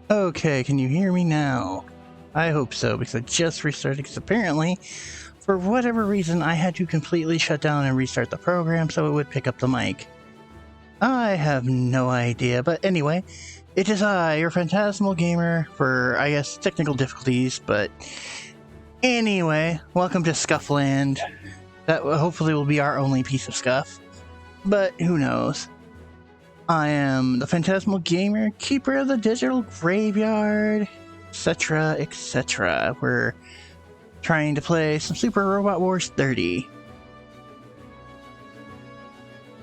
Okay, can you hear me now? I hope so, because I just restarted, because apparently, for whatever reason, I had to completely shut down and restart the program so it would pick up the mic. I have no idea, but anyway, it is I, your Phantasmal Gamer, for, I guess, technical difficulties, but anyway, welcome to Scuffland. That hopefully will be our only piece of scuff, but who knows. I am the Phantasmal Gamer, keeper of the digital graveyard, etc., etc. We're trying to play some Super Robot Wars 30.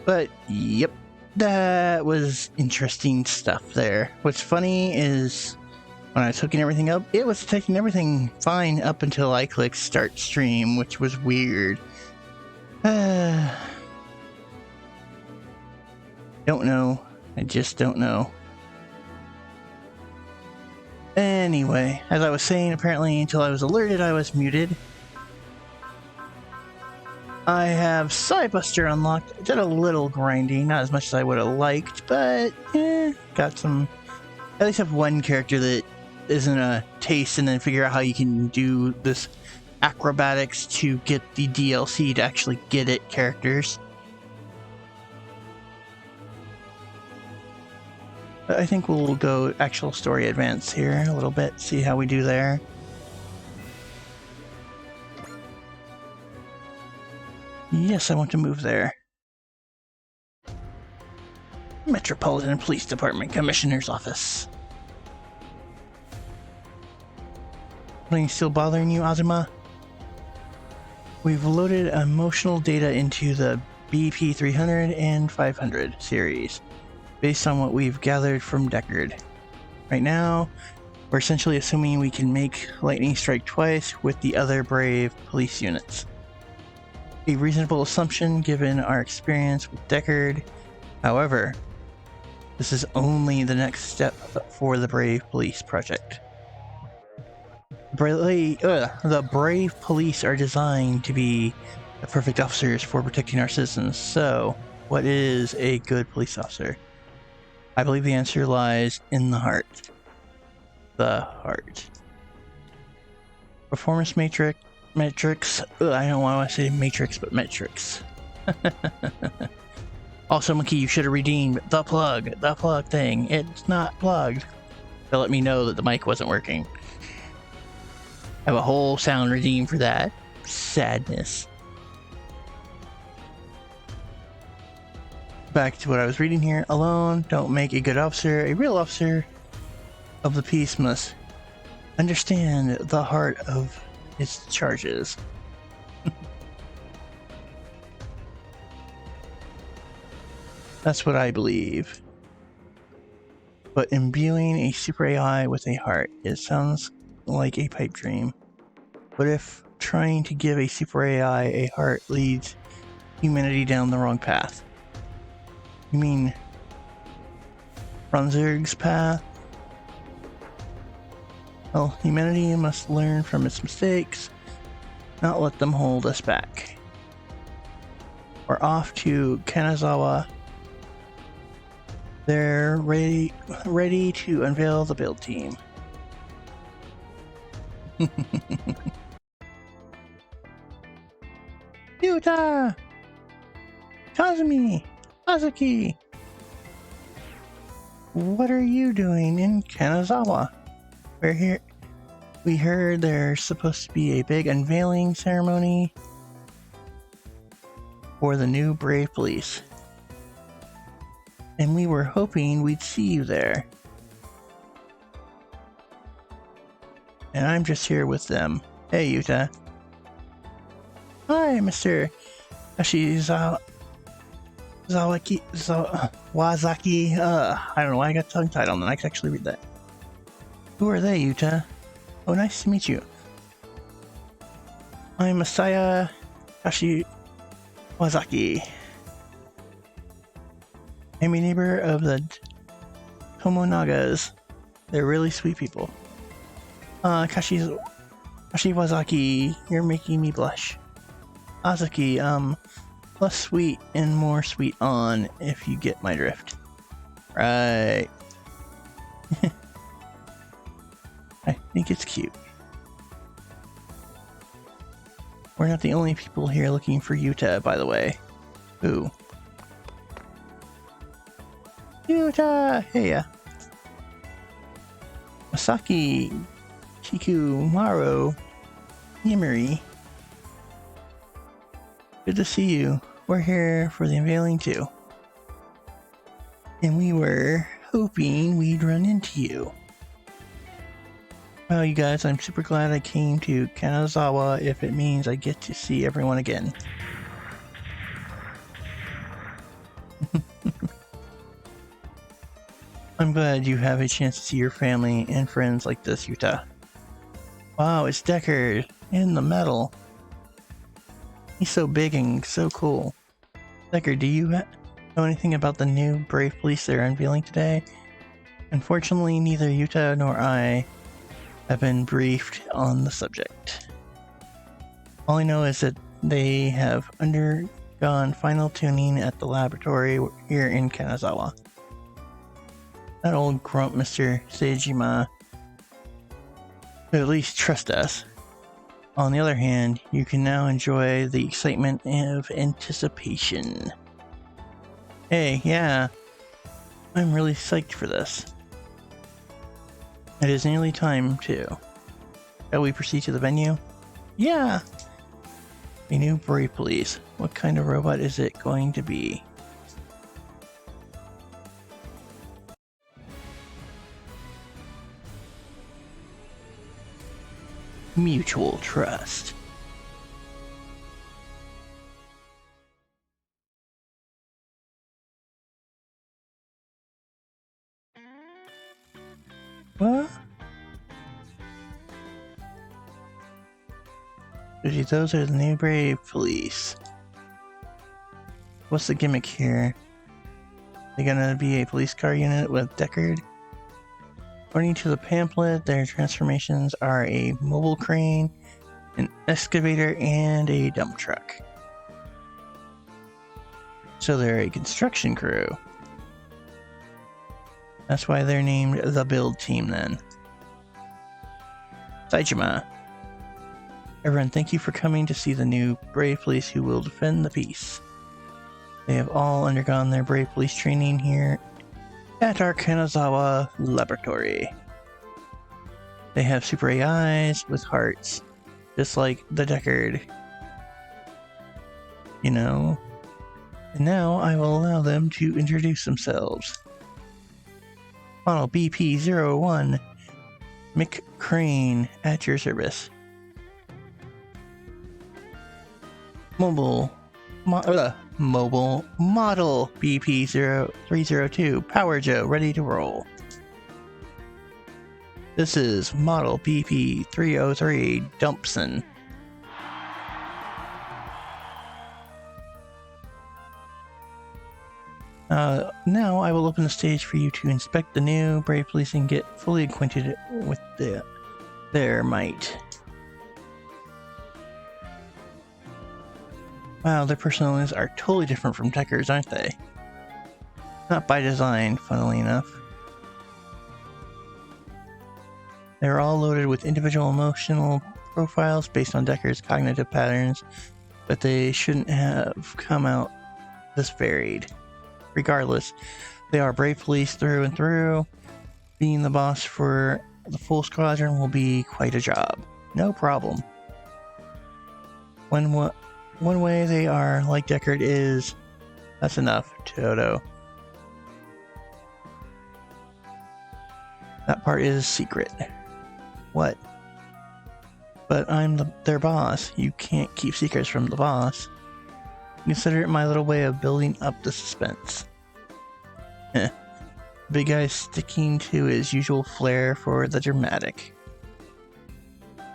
But, yep, that was interesting stuff there. What's funny is, when I was hooking everything up, it was taking everything fine up until I clicked Start Stream, which was weird. Don't know. I just don't know. Anyway, as I was saying, apparently until I was alerted, I was muted. I have Psybuster unlocked. Did a little grinding, not as much as I would have liked, but got some. At least have one character that isn't a taste, and then figure out how you can do this acrobatics to get the DLC to actually get it characters. But I think we'll go actual story advance here a little bit, see how we do there. Yes, I want to move there. Metropolitan Police Department Commissioner's Office. Something still bothering you, Azuma? We've loaded emotional data into the BP 300 and 500 series, based on what we've gathered from Deckard. Right now, we're essentially assuming we can make lightning strike twice with the other brave police units. A reasonable assumption given our experience with Deckard. However, this is only the next step for the Brave Police project. The Brave Police are designed to be the perfect officers for protecting our citizens. So, what is a good police officer? I believe the answer lies in the heart. The heart. Performance metrics. I don't want to say matrix, but metrics. Also, Monkey, you should have redeemed the plug thing. It's not plugged. They'll let me know that the mic wasn't working. I have a whole sound redeem for that. Sadness. Back to what I was reading here. Alone don't make a good officer. A real officer of the peace must understand the heart of its charges. That's what I believe. But imbuing a super AI with a heart, it sounds like a pipe dream. What if trying to give a super AI a heart leads humanity down the wrong path? You mean Franzerg's path? Well, humanity must learn from its mistakes, not let them hold us back. We're off to Kanazawa. They're ready to unveil the build team. Yuta! Kazumi! Azuki! What are you doing in Kanazawa? We're here. We heard there's supposed to be a big unveiling ceremony for the new Brave Police. And we were hoping we'd see you there. And I'm just here with them. Hey, Yuta. Hi, Mr. Wazaki. I don't know why I got tongue-tied on that. I can actually read that. Who are they, Yuta? Oh, nice to meet you. I'm Masaya Kashiwazaki. I'm a neighbor of the Tomonagas. They're really sweet people. Kashiwazaki, you're making me blush. Azuki, less sweet and more sweet on, if you get my drift. Right. think it's cute. We're not the only people here looking for Yuta, by the way. Ooh. Yuta! Heya! Masaki, Chiku, Maro, Yamiri. Good to see you. We're here for the unveiling too. And we were hoping we'd run into you. Well, you guys, I'm super glad I came to Kanazawa if it means I get to see everyone again. I'm glad you have a chance to see your family and friends like this, Yuta. Wow, it's Deckard in the metal. He's so big and so cool. Deckard, do you know anything about the new Brave Police they're unveiling today? Unfortunately, neither Yuta nor I have been briefed on the subject. All I know is that they have undergone final tuning at the laboratory here in Kanazawa. That old grump, Mr. Seijima, could at least trust us. On the other hand, you can now enjoy the excitement of anticipation. Hey, yeah, I'm really psyched for this. It is nearly time, too. Shall we proceed to the venue? Yeah! A new Brave Police. What kind of robot is it going to be? Mutual trust. What? Those are the new Brave Police. What's the gimmick here? They're gonna be a police car unit with Deckard? According to the pamphlet, their transformations are a mobile crane, an excavator, and a dump truck. So they're a construction crew. That's why they're named the Build Team then. Saijima. Everyone, thank you for coming to see the new Brave Police who will defend the peace. They have all undergone their Brave Police training here at our Kanazawa laboratory. They have super AIs with hearts, just like the Deckard. You know. And now I will allow them to introduce themselves. Model BP-01, Mick Crane, at your service. Mobile Model BP-0302, Power Joe, ready to roll. This is Model BP-303, Dumpson. Now I will open the stage for you to inspect the new Brave Police and get fully acquainted with their might. Wow, their personalities are totally different from Deckard's, aren't they? Not by design, funnily enough. They're all loaded with individual emotional profiles based on Deckard's cognitive patterns, but they shouldn't have come out this varied. Regardless, they are Brave Police through and through. Being the boss for the full squadron will be quite a job. No problem. One way they are like Deckard is... That's enough, Toto. That part is secret. What? But I'm their boss. You can't keep secrets from the boss. Consider it my little way of building up the suspense. Big guy sticking to his usual flair for the dramatic.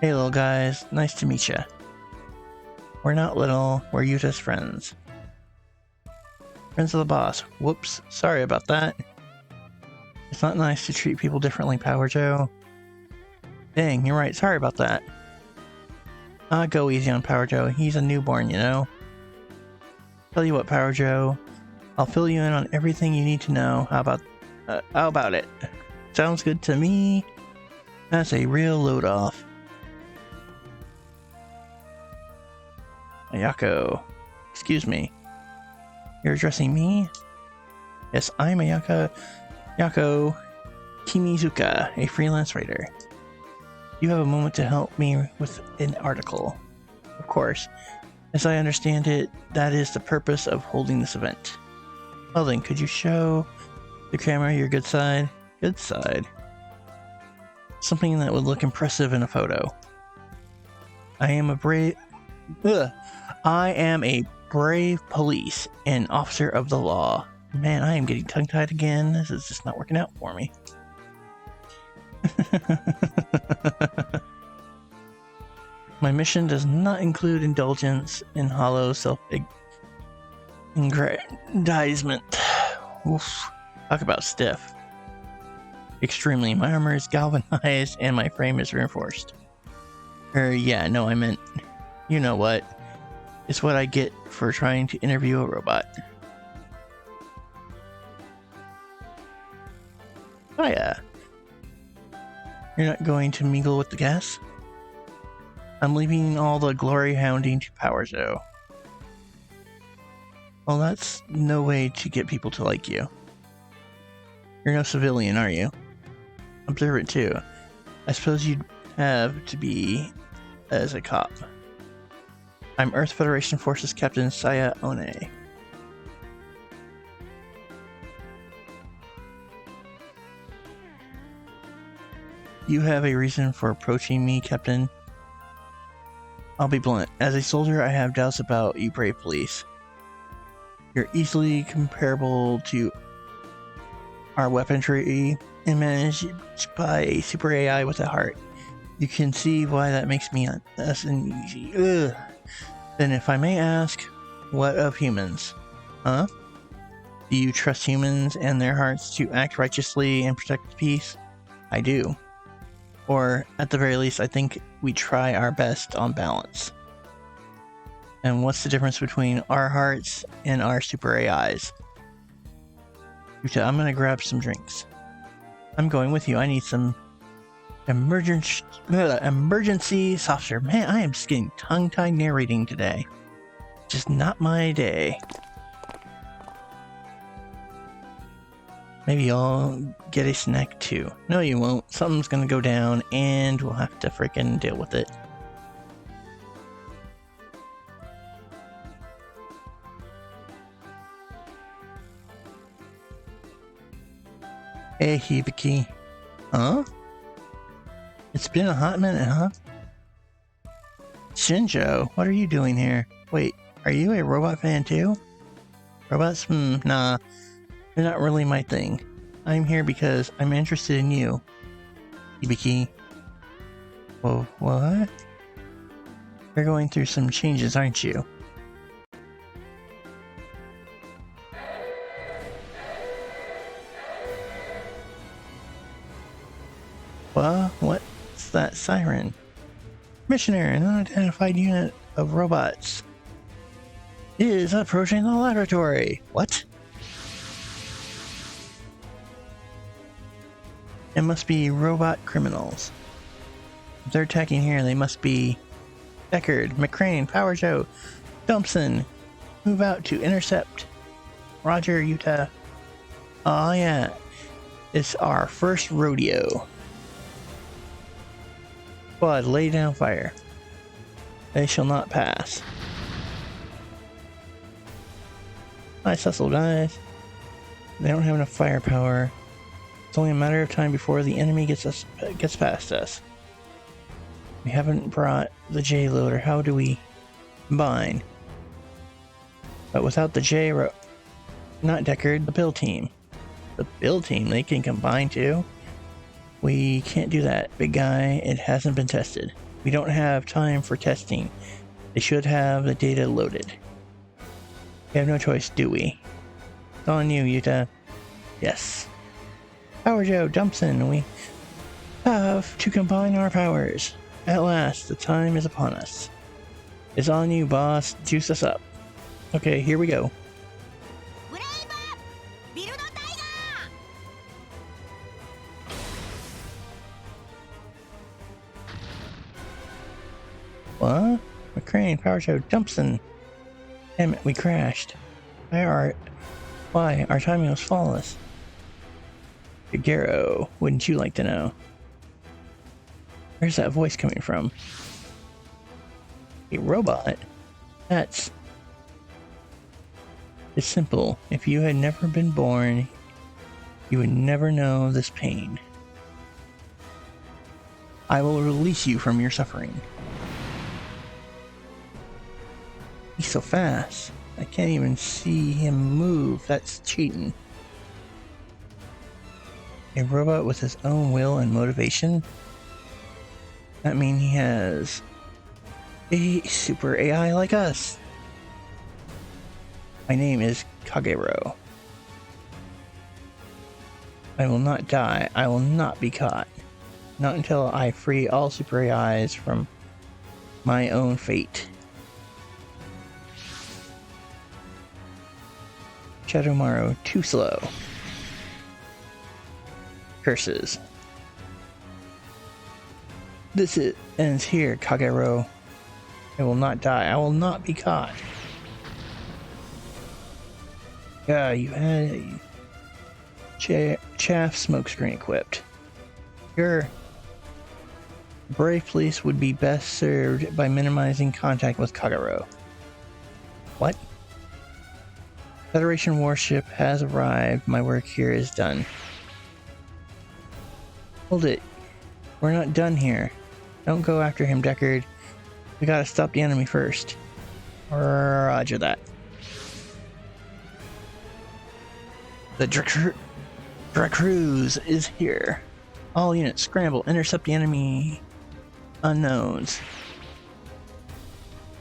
Hey little guys, nice to meet ya. We're not little, we're Yuta's friends. Friends of the boss. Whoops, sorry about that. It's not nice to treat people differently, Power Joe. Dang, you're right, sorry about that. Go easy on Power Joe, he's a newborn, you know. Tell you what, Power Joe, I'll fill you in on everything you need to know. How about it? Sounds good to me. That's a real load off. Ayako. Excuse me. You're addressing me? Yes, I'm Ayako Kimizuka, a freelance writer. You have a moment to help me with an article. Of course. As I understand it, that is the purpose of holding this event. Well then, could you show the camera your good side? Good side. Something that would look impressive in a photo. I am a brave police and officer of the law. Man, I am getting tongue-tied again. This is just not working out for me. My mission does not include indulgence in hollow self-aggrandizement. Oof. Talk about stiff. Extremely. My armor is galvanized and my frame is reinforced. Yeah, no, I meant... You know what? It's what I get for trying to interview a robot. Hiya. You're not going to mingle with the guests? I'm leaving all the glory hounding to Power Joe. Well, that's no way to get people to like you. You're no civilian, are you? Observant too. I suppose you'd have to be as a cop. I'm Earth Federation Forces Captain Saya One. You have a reason for approaching me, Captain? I'll be blunt. As a soldier, I have doubts about you brave police. You're easily comparable to our weaponry and managed by a super AI with a heart. You can see why that makes me uneasy. Ugh. Then if I may ask, what of humans? Huh? Do you trust humans and their hearts to act righteously and protect peace? I do. Or, at the very least, I think we try our best on balance. And what's the difference between our hearts and our super AIs? I'm gonna grab some drinks. I'm going with you. I need some emergency soft serve. Man, I am just getting tongue-tied narrating today. Just not my day. Maybe I'll get a snack too. No, you won't. Something's gonna go down and we'll have to freaking deal with it. Hey, Hibiki. Huh? It's been a hot minute, huh? Shinjo, what are you doing here? Wait, are you a robot fan too? Robots? Nah. They're not really my thing. I'm here because I'm interested in you. Hibiki. Whoa, what? You're going through some changes, aren't you? Well, what's that siren? Missioner, an unidentified unit of robots is approaching the laboratory. What? It must be robot criminals. If they're attacking here, they must be Deckard, McCrane, Power Joe, Dumpson. Move out to intercept. Roger, Utah. Oh yeah, it's our first rodeo. Squad, lay down fire. They shall not pass. Nice hustle, guys. They don't have enough firepower. It's only a matter of time before the enemy gets past us. We haven't brought the J loader. How do we combine? But without the J, not Deckard, the build team. The build team, they can combine too. We can't do that, big guy. It hasn't been tested. We don't have time for testing. They should have the data loaded. We have no choice, do we? It's on you, Utah. Yes. Power Joe, Dumpson, we have to combine our powers. At last, the time is upon us. It's on you, boss. Juice us up. Okay, here we go. What? McCrane, Power Show, Dumpson. Damn it, we crashed. Why? Our timing was flawless. Figaro, wouldn't you like to know? Where's that voice coming from? A robot? It's simple. If you had never been born, you would never know this pain. I will release you from your suffering. He's so fast. I can't even see him move. That's cheating. A robot with his own will and motivation? That means he has a super AI like us. My name is Kagero. I will not die. I will not be caught. Not until I free all super AIs from my own fate. Shadowmaru, too slow. Curses. This ends here, Kagero. I will not die. I will not be caught. Yeah, you had a chaff smokescreen equipped. Your brave police would be best served by minimizing contact with Kagero. What? Federation warship has arrived. My work here is done. Hold it. We're not done here. Don't go after him, Deckard. We gotta stop the enemy first. Roger that. The Dracruz is here. All units scramble. Intercept the enemy unknowns.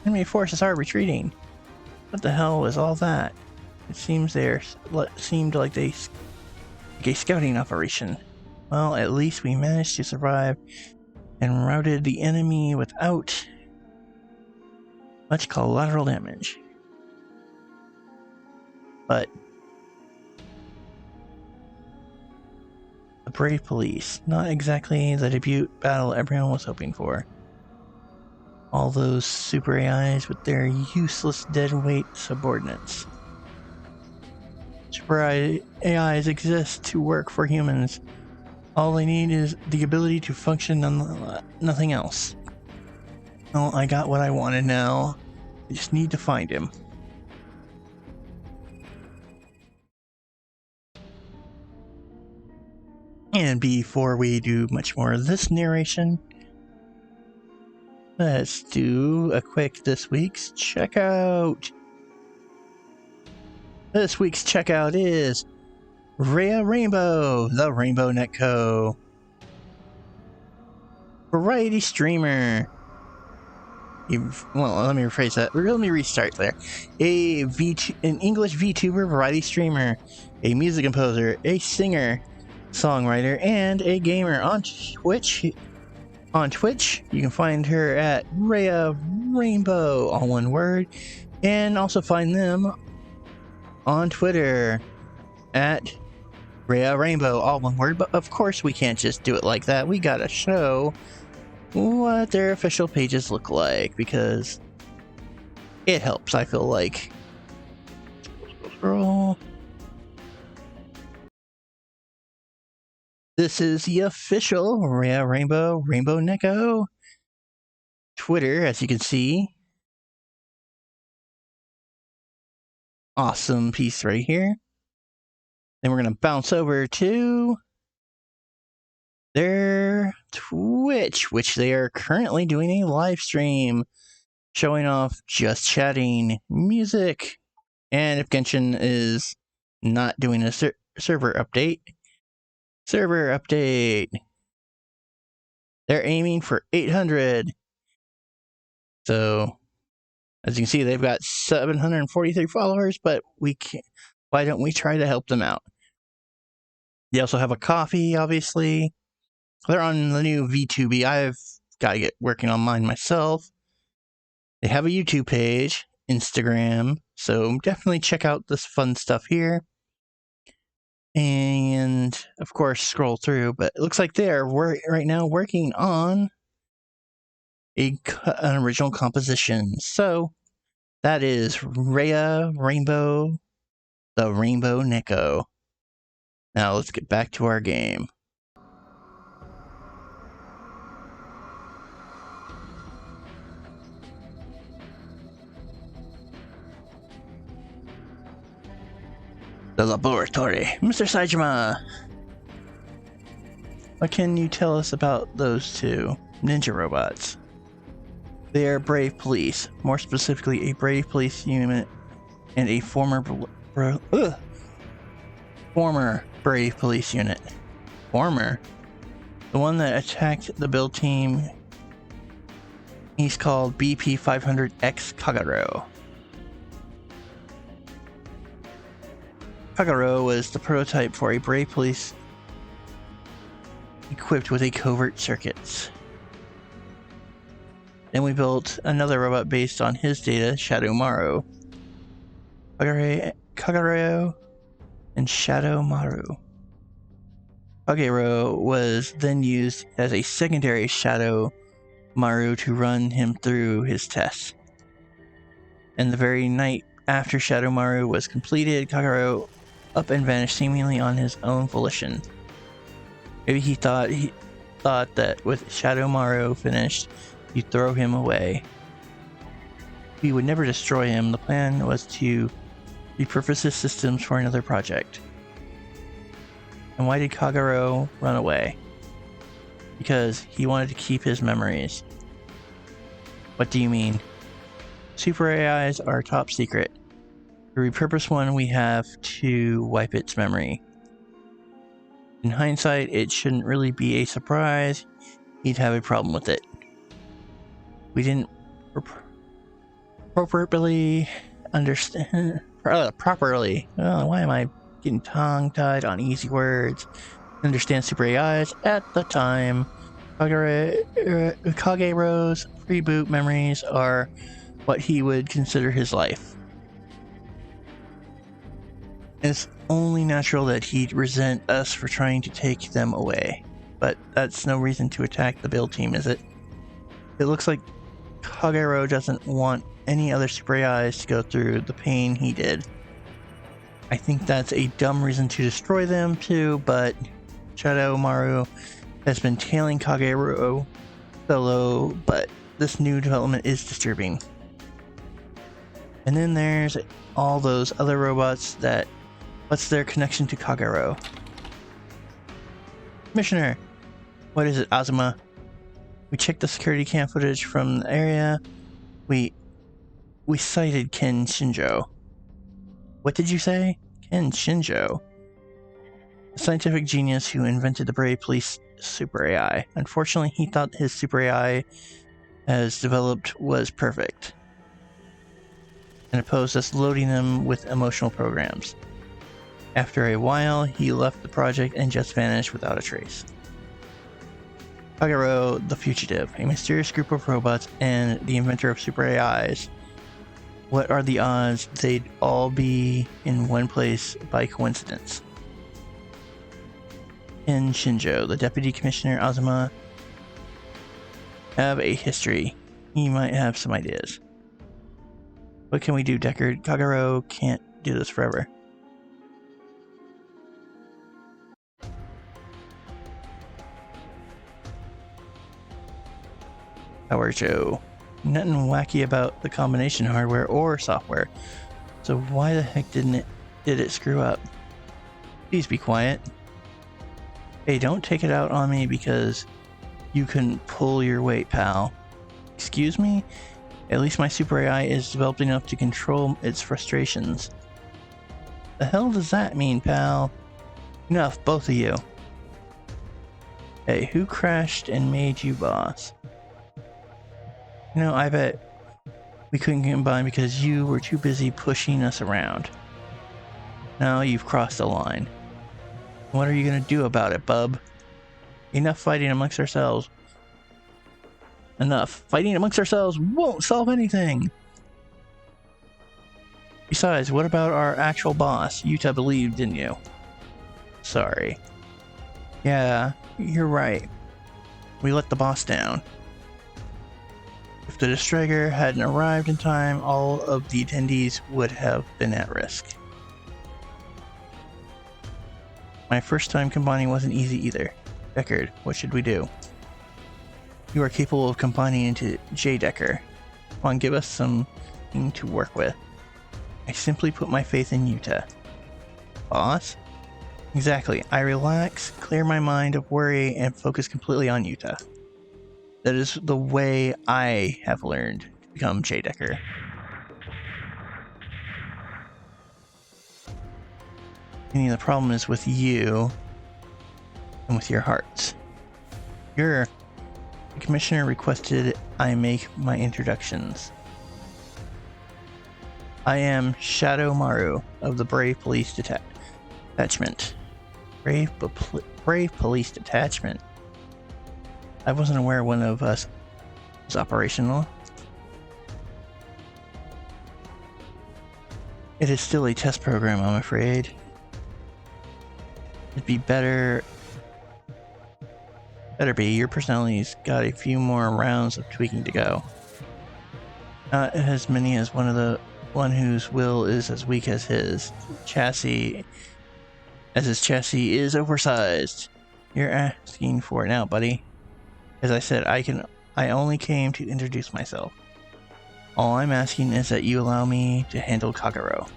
Enemy forces are retreating. What the hell is all that? It seemed like a scouting operation. Well, at least we managed to survive and routed the enemy without much collateral damage. But the brave police, not exactly the debut battle everyone was hoping for. All those super AIs with their useless deadweight subordinates. Super AIs exist to work for humans. All they need is the ability to function, nothing else. Well, I got what I wanted now. I just need to find him. And before we do much more of this narration, let's do a quick this week's checkout. This week's checkout is Rhea Rainbow, the Rainbow Netco. Variety streamer. Well, let me rephrase that. Let me restart there. An English VTuber, variety streamer, a music composer, a singer, songwriter, and a gamer on Twitch. On Twitch, you can find her at Rhea Rainbow, all one word, and also find them on Twitter at Rhea Rainbow, all one word. But of course, we can't just do it like that. We gotta show what their official pages look like because it helps, I feel like. Scroll. This is the official Rhea Rainbow Netco Twitter, as you can see. Awesome piece right here. Then we're going to bounce over to their Twitch, which they are currently doing a live stream showing off Just Chatting music. And if Genshin is not doing a server update, they're aiming for 800. So, as you can see, they've got 743 followers, but why don't we try to help them out? They also have a coffee, obviously. They're on the new VTuber. I've got to get working on mine myself. They have a YouTube page, Instagram, so definitely check out this fun stuff here. And, of course, scroll through, but it looks like they're right now working on an original composition. So that is Rhea Rainbow, the Rainbow Neko. Now let's get back to our game. The laboratory. Mr. Saejima, what can you tell us about those two ninja robots? They are brave police, more specifically a brave police unit and a former brave police unit. Former? The one that attacked the build team, he's called BP-500X Kagero. Kagero was the prototype for a brave police equipped with a covert circuits. Then we built another robot based on his data, Shadow Maru. Kagero and Shadow Maru. Kagero was then used as a secondary Shadow Maru to run him through his tests. And the very night after Shadow Maru was completed, Kagero up and vanished seemingly on his own volition. Maybe he thought that with Shadow Maru finished, he'd throw him away. We would never destroy him. The plan was to repurpose his systems for another project. And why did Kagero run away? Because he wanted to keep his memories. What do you mean? Super AIs are top secret. To repurpose one, we have to wipe its memory. In hindsight, it shouldn't really be a surprise. He'd have a problem with it. We didn't properly understand. Properly. Oh, why am I getting tongue-tied on easy words? Understand super AIs at the time. Kagero's reboot memories are what he would consider his life. It's only natural that he'd resent us for trying to take them away. But that's no reason to attack the build team, is it? It looks like Kagero doesn't want any other super AIs to go through the pain he did. I think that's a dumb reason to destroy them too, but Shadow Maru has been tailing Kagero solo, but this new development is disturbing. And then there's all those other robots that... What's their connection to Kagero? Commissioner! What is it, Azuma? We checked the security cam footage from the area. We sighted Ken Shinjo. What did you say? Ken Shinjo? The scientific genius who invented the Brave Police Super AI. Unfortunately, he thought his Super AI as developed was perfect, and opposed us loading them with emotional programs. After a while, he left the project and just vanished without a trace. Kagero, the Fugitive, a mysterious group of robots and the inventor of super AIs. What are the odds they'd all be in one place by coincidence? Ken Shinjo, the Deputy Commissioner Azuma, have a history. He might have some ideas. What can we do, Deckard? Kagero can't do this forever. Power Joe. Nothing wacky about the combination hardware or software. So why the heck did it screw up? Please be quiet. Hey, don't take it out on me because you couldn't pull your weight, pal. Excuse me? At least my super AI is developed enough to control its frustrations. The hell does that mean, pal? Enough, both of you. Hey, who crashed and made you boss? You know, I bet we couldn't combine because you were too busy pushing us around. Now you've crossed the line. What are you gonna do about it, bub? Enough fighting amongst ourselves. Enough. Fighting amongst ourselves won't solve anything. Besides, what about our actual boss? Yuta believed, didn't you? Sorry. Yeah, you're right. We let the boss down. If the striker hadn't arrived in time, all of the attendees would have been at risk. My first time combining wasn't easy either. Deckard, what should we do? You are capable of combining into J. Decker. Come on, give us something to work with. I simply put my faith in Yuta. Boss? Exactly. I relax, clear my mind of worry, and focus completely on Yuta. That is the way I have learned to become J. Decker. Meaning the problem is with you and with your hearts. The commissioner requested I make my introductions. I am Shadow Maru of the Brave Police Detachment. Brave Police Detachment? I wasn't aware one of us was operational. It is still a test program, I'm afraid. It'd be better be. Your personality's got a few more rounds of tweaking to go. Not as many as one whose will is as weak as his chassis. As his chassis is oversized. You're asking for it now, buddy. As I said, I only came to introduce myself. All I'm asking is that you allow me to handle Kagero.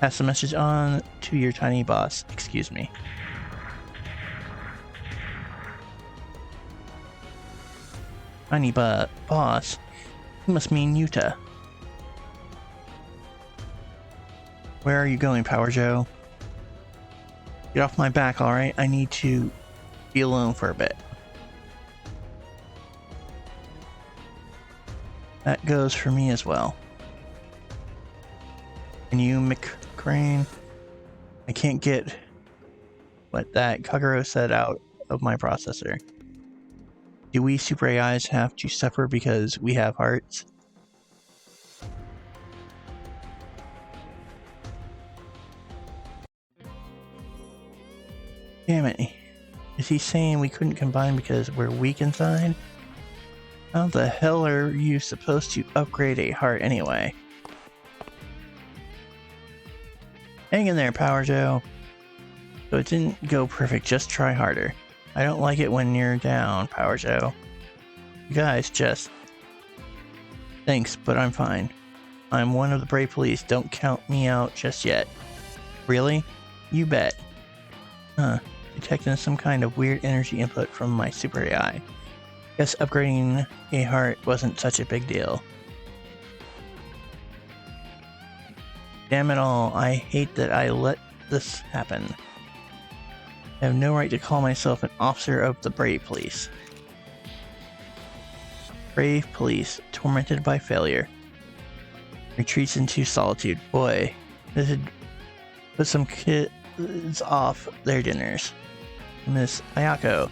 Pass the message on to your tiny boss. Excuse me. Tiny boss? You must mean Yuta. Where are you going, Power Joe? Get off my back, alright? I need to be alone for a bit. That goes for me as well. And you, McCrane? I can't get what that Kagero said out of my processor. Do we Super AIs have to suffer because we have hearts? Damn it. Is he saying we couldn't combine because we're weak inside? How the hell are you supposed to upgrade a heart anyway? Hang in there, Power Joe. So it didn't go perfect, just try harder. I don't like it when you're down, Power Joe. You guys just... Thanks, but I'm fine. I'm one of the Brave Police, don't count me out just yet. Really? You bet. Huh. Detecting some kind of weird energy input from my Super AI. Guess upgrading a heart wasn't such a big deal. Damn it all, I hate that I let this happen. I have no right to call myself an officer of the Brave Police. Brave Police, tormented by failure. Retreats into solitude. Boy, this would put some kids off their dinners. Miss Ayako,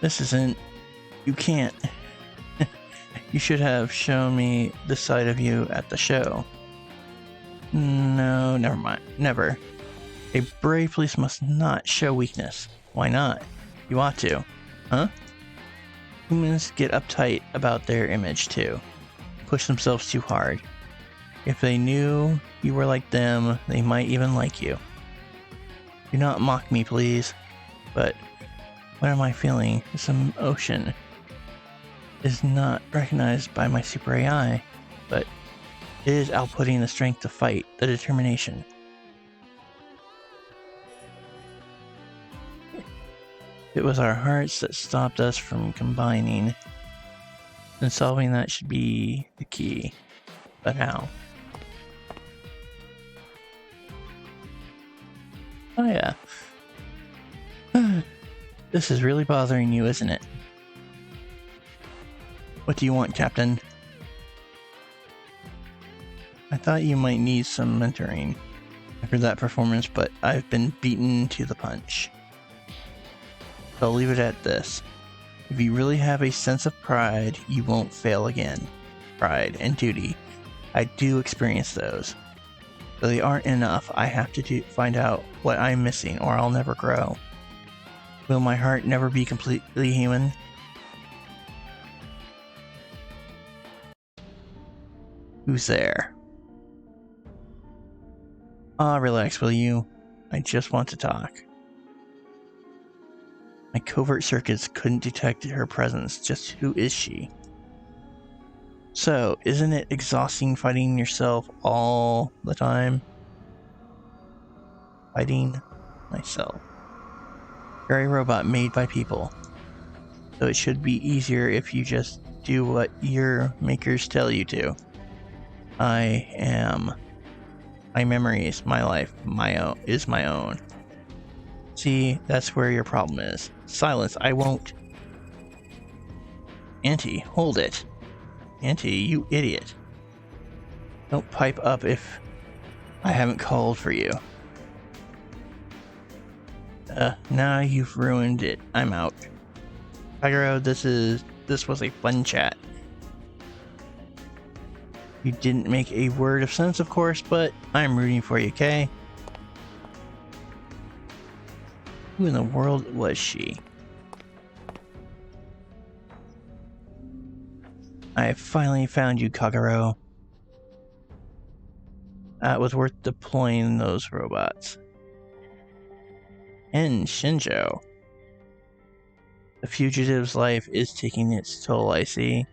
this isn't... You can't... You should have shown me this side of you at the show. No, never mind. Never. A brave police must not show weakness. Why not? You ought to. Huh? Humans get uptight about their image too. Push themselves too hard. If they knew you were like them, they might even like you. Do not mock me, please. But what am I feeling? This emotion is not recognized by my Super AI, but it is outputting the strength to fight, the determination. It was our hearts that stopped us from combining, and solving that should be the key. But how? Oh yeah. This is really bothering you, isn't it? What do you want, Captain? I thought you might need some mentoring after that performance, but I've been beaten to the punch. So I'll leave it at this. If you really have a sense of pride, you won't fail again. Pride and duty. I do experience those. Though they aren't enough, I have to find out what I'm missing or I'll never grow. Will my heart never be completely human? Who's there? Ah, relax, will you? I just want to talk. My covert circuits couldn't detect her presence. Just who is she? So, isn't it exhausting fighting yourself all the time? Fighting myself. You're a robot made by people. So it should be easier if you just do what your makers tell you to. I am. My memories, my life, my own. See, that's where your problem is. Silence, I won't. Auntie, hold it. Auntie, you idiot. Don't pipe up if I haven't called for you. Now you've ruined it. I'm out. Kagero, this was a fun chat. You didn't make a word of sense, of course, but I'm rooting for you, okay? Who in the world was she? I finally found you, Kagero. It was worth deploying those robots. And Shinjo. The fugitive's life is taking its toll, I see.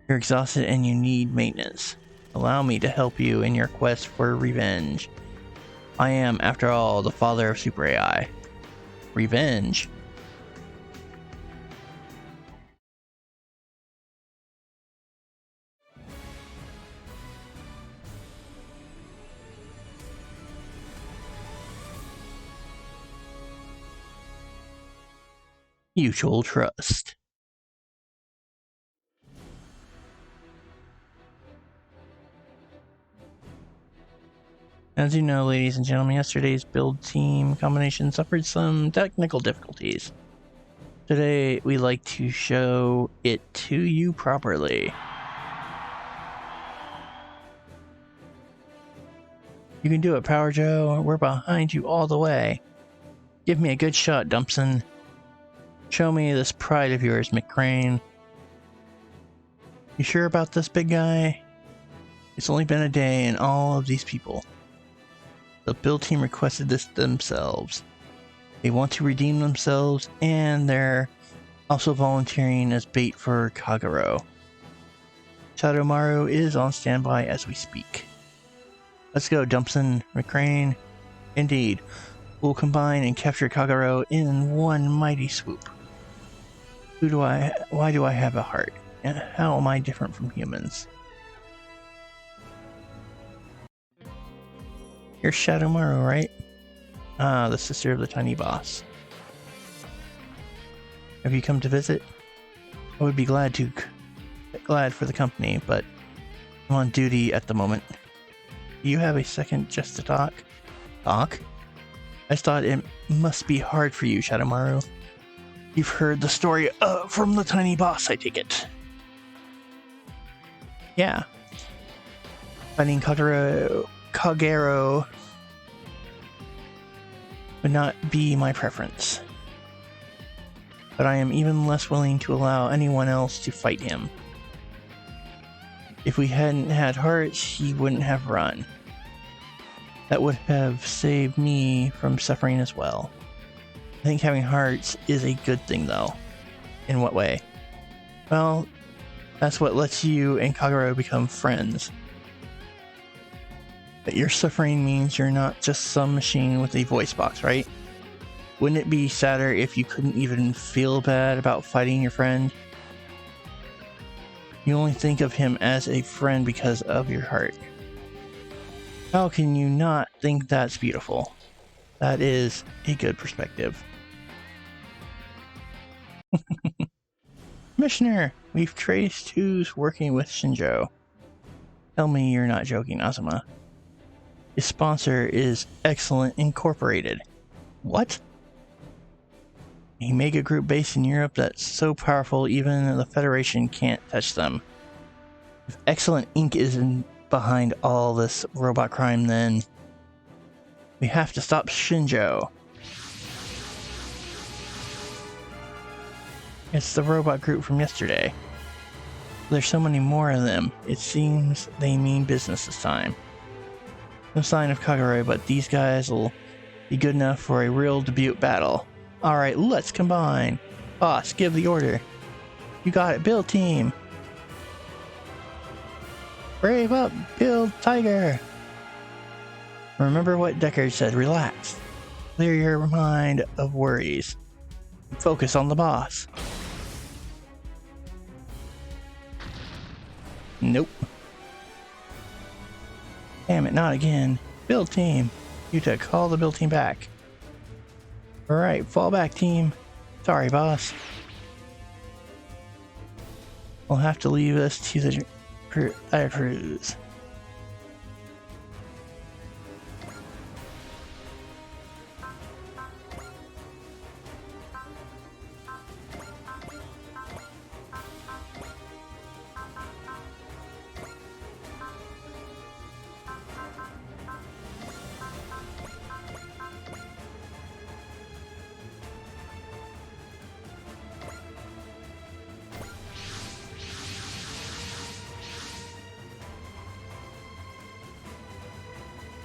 You're exhausted and you need maintenance. Allow me to help you in your quest for revenge. I am, after all, the father of Super AI. Revenge? Mutual trust. As you know, ladies and gentlemen, yesterday's build team combination suffered some technical difficulties. Today, we like to show it to you properly. You can do it, Power Joe. We're behind you all the way. Give me a good shot, Dumpson. Show me this pride of yours, McCrane. You sure about this, big guy? It's only been a day and all of these people. The build team requested this themselves. They want to redeem themselves, and they're also volunteering as bait for Kagero. Shadowmaru is on standby as we speak. Let's go, Dumpson, McCrane. Indeed, we'll combine and capture Kagero in one mighty swoop. Why do I have a heart? And how am I different from humans? You're Shadowmaru, right? Ah, the sister of the tiny boss. Have you come to visit? I would be glad for the company, but I'm on duty at the moment. Do you have a second just to talk? Talk? I thought it must be hard for you, Shadowmaru. You've heard the story from the tiny boss, I take it. Yeah. Finding Kagero would not be my preference. But I am even less willing to allow anyone else to fight him. If we hadn't had hearts, he wouldn't have run. That would have saved me from suffering as well. I think having hearts is a good thing, though. In what way? Well, that's what lets you and Kagero become friends. But your suffering means you're not just some machine with a voice box, right? Wouldn't it be sadder if you couldn't even feel bad about fighting your friend? You only think of him as a friend because of your heart. How can you not think that's beautiful? That is a good perspective. Commissioner, we've traced who's working with Shinjo. Tell me you're not joking, Azuma. His sponsor is Excellent Incorporated. What? A mega group based in Europe that's so powerful even the Federation can't touch them. If Excellent Inc. isn't behind all this robot crime, then we have to stop Shinjo. It's the robot group from yesterday. There's so many more of them. It seems they mean business this time. No sign of Kagero, but these guys will be good enough for a real debut battle. Alright, let's combine. Boss, give the order. You got it, build team. Brave up, build tiger. Remember what Deckard said, relax. Clear your mind of worries. Focus on the boss. Nope. Damn it, not again. Build team. Yuta, call the build team back. Alright, fall back team. Sorry, boss. We'll have to leave this to the crews.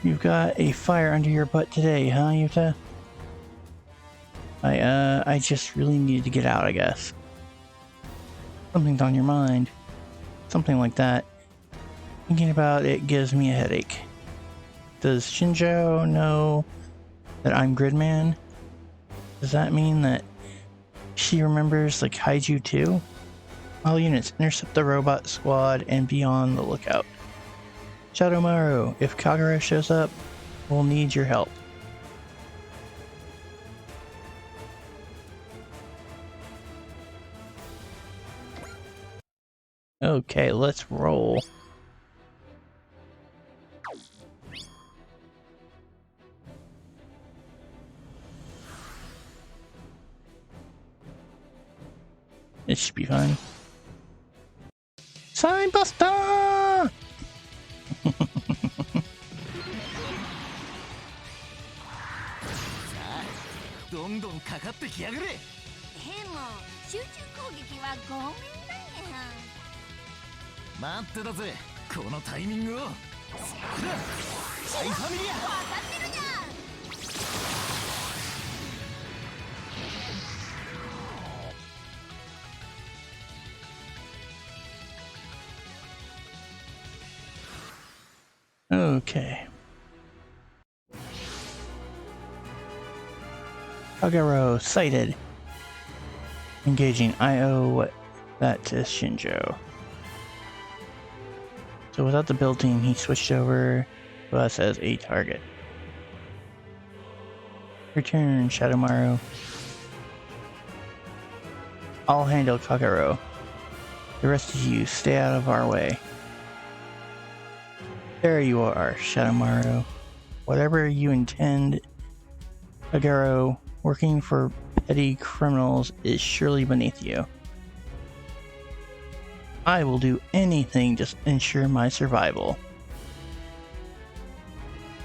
You've got a fire under your butt today, huh, Yuta? I just really needed to get out, I guess. Something's on your mind. Something like that. Thinking about it gives me a headache. Does Shinjo know that I'm Gridman? Does that mean that she remembers the kaiju too? All units, intercept the robot squad and be on the lookout. Shadowmaru, if Kagero shows up, we'll need your help. Okay, let's roll. It should be fine. Sign Buster! どんどんかかってきやがれ。でも集中攻撃はごめんだよ。待ってたぜ、このタイミングを。そこだ、サイファミリア。分かってるじゃん。Okay. Kagero sighted. Engaging. I owe that to Shinjo. So without the build team, he switched over to us as a target. Return, Shadowmaru. I'll handle Kagero. The rest of you, stay out of our way. There you are, Shadowmaru. Whatever you intend, Kagero, working for petty criminals is surely beneath you. I will do anything to ensure my survival.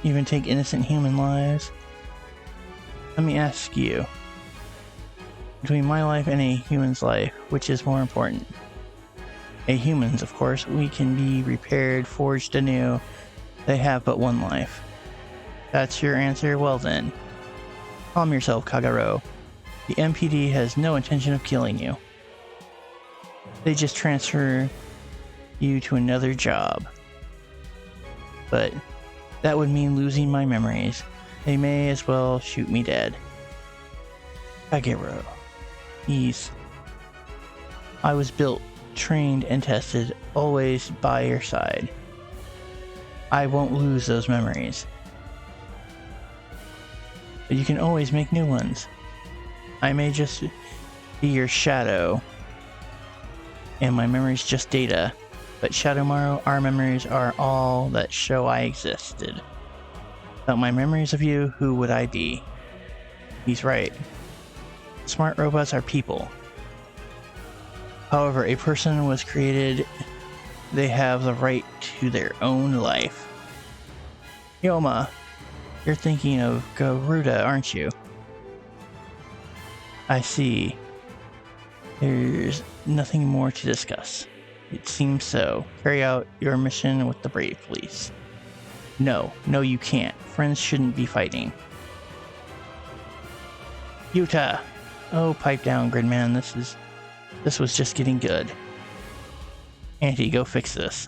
Even take innocent human lives? Let me ask you. Between my life and a human's life, which is more important? A human's, of course. We can be repaired, forged anew. They have but one life. That's your answer? Well then. Calm yourself, Kagero. The MPD has no intention of killing you. They just transfer you to another job. But that would mean losing my memories. They may as well shoot me dead. Kagero. I was built, trained, and tested, always by your side. I won't lose those memories. But you can always make new ones. I may just be your shadow, and my memories just data, but Shadowmaru, our memories are all that show I existed. Without my memories of you, who would I be? He's right. Smart robots are people. However, a person was created, they have the right to their own life. Yoma, you're thinking of Garuda, aren't you? I see. There's nothing more to discuss. It seems so. Carry out your mission with the brave, please. No, you can't. Friends shouldn't be fighting. Yuta! Oh, pipe down, Gridman. This was just getting good. Auntie, go fix this.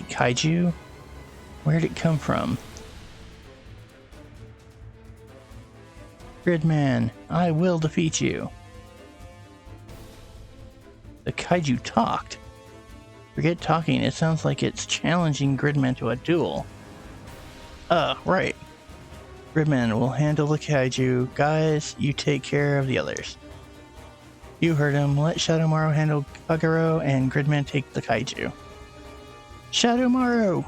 Kaiju? Where'd it come from? Gridman, I will defeat you. The kaiju talked. Forget talking, it sounds like it's challenging Gridman to a duel. Right. Gridman will handle the kaiju. Guys, you take care of the others. You heard him. Let Shadowmaru handle Kagero and Gridman take the kaiju. Shadowmaru!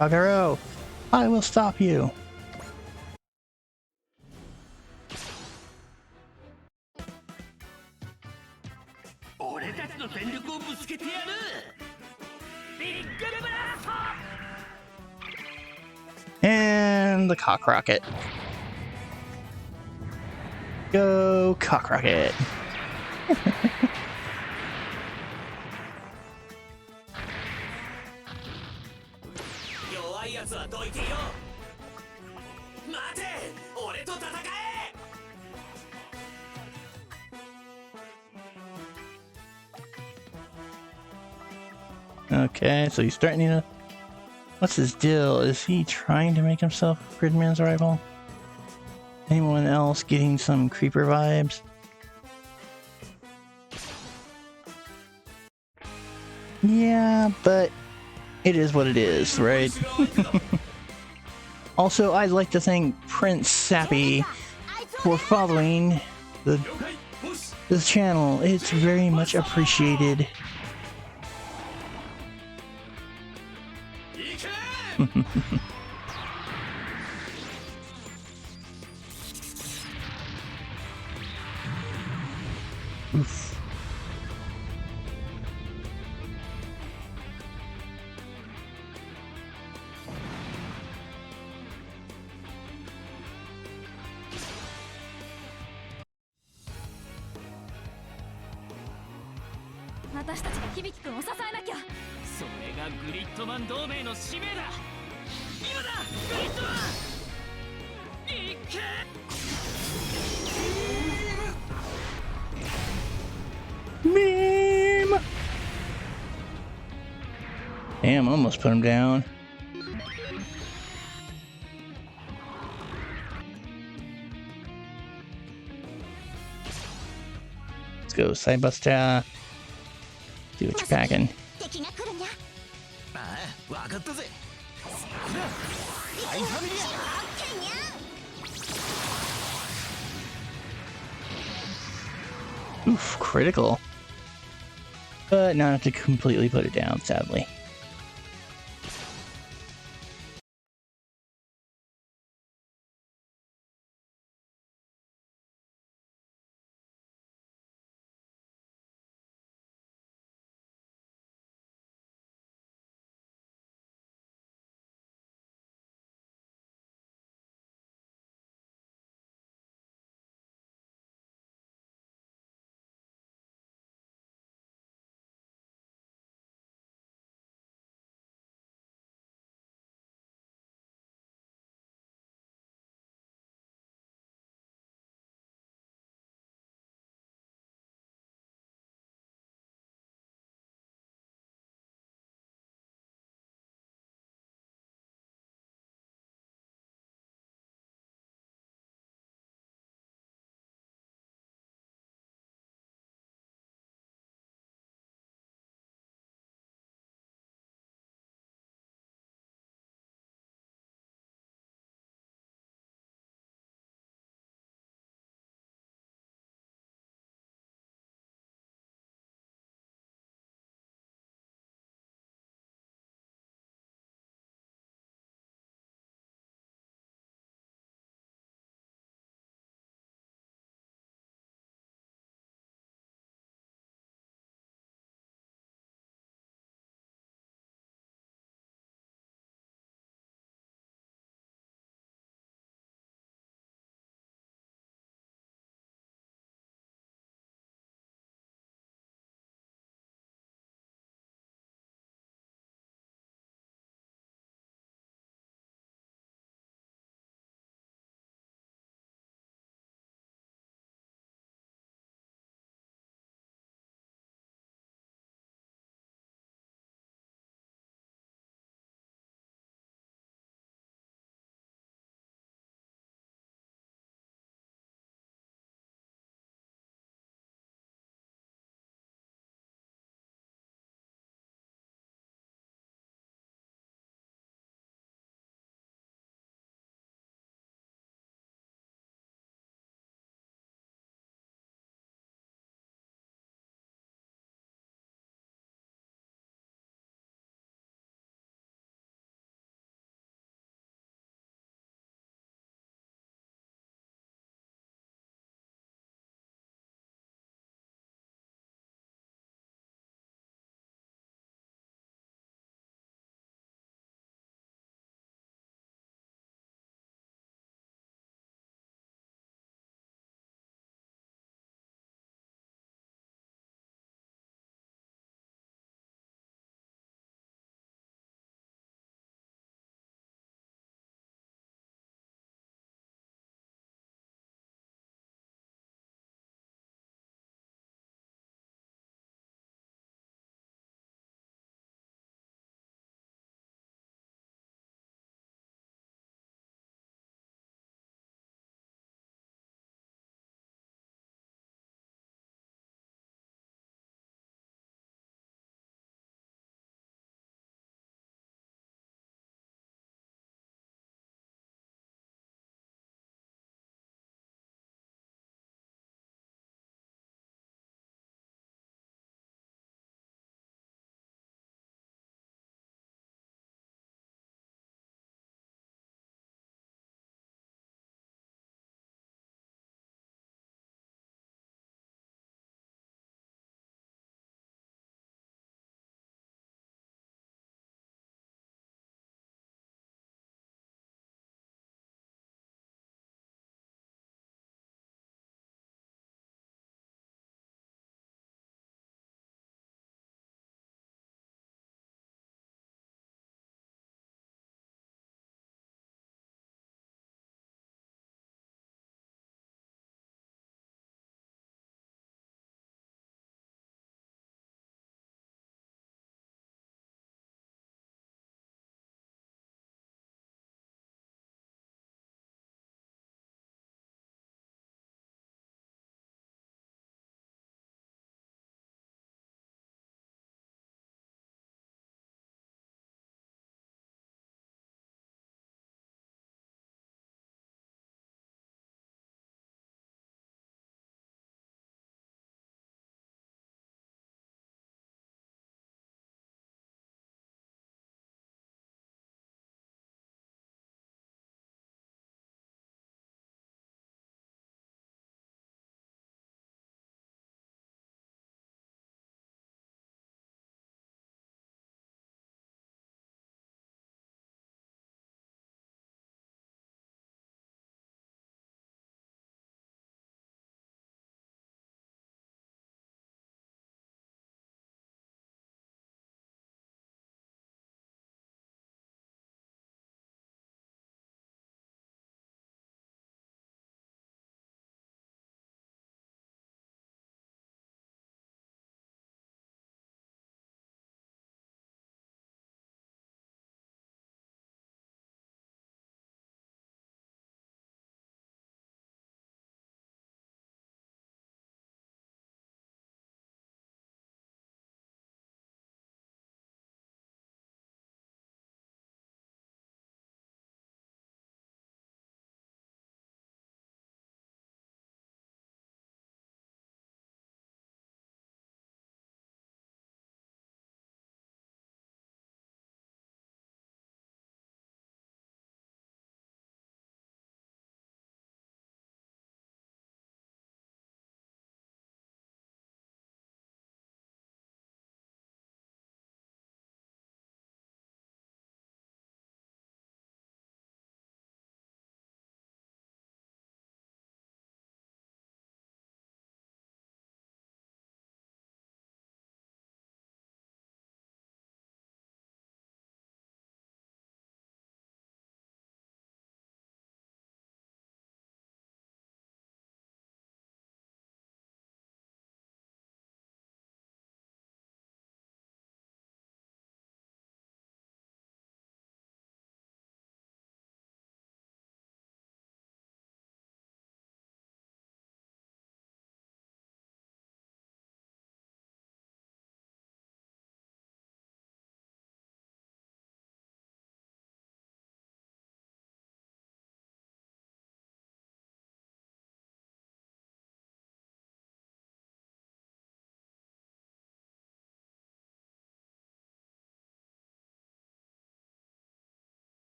Kagero, I will stop you. And the cock rocket. Go cock rocket. Okay, so he's threatening to... What's his deal? Is he trying to make himself Gridman's rival? Anyone else getting some creeper vibes? Yeah, but it is what it is, right? Also, I'd like to thank Prince Sappy for following this channel. It's very much appreciated. Oof. Meme! Damn, almost put him down. Let's go, Cybuster. See what you're packing. Oof, critical. But not enough to completely put it down, sadly.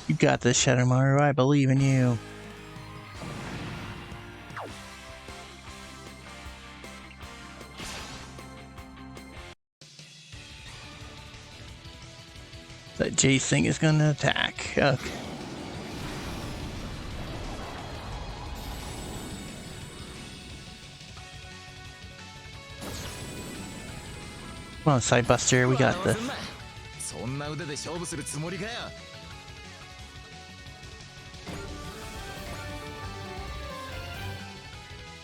You got this, Shadowmaru. I believe in you. That Jace thing is gonna attack. Okay. Come on, Sidebuster, we got this. そんな腕で勝負するつもりかよ。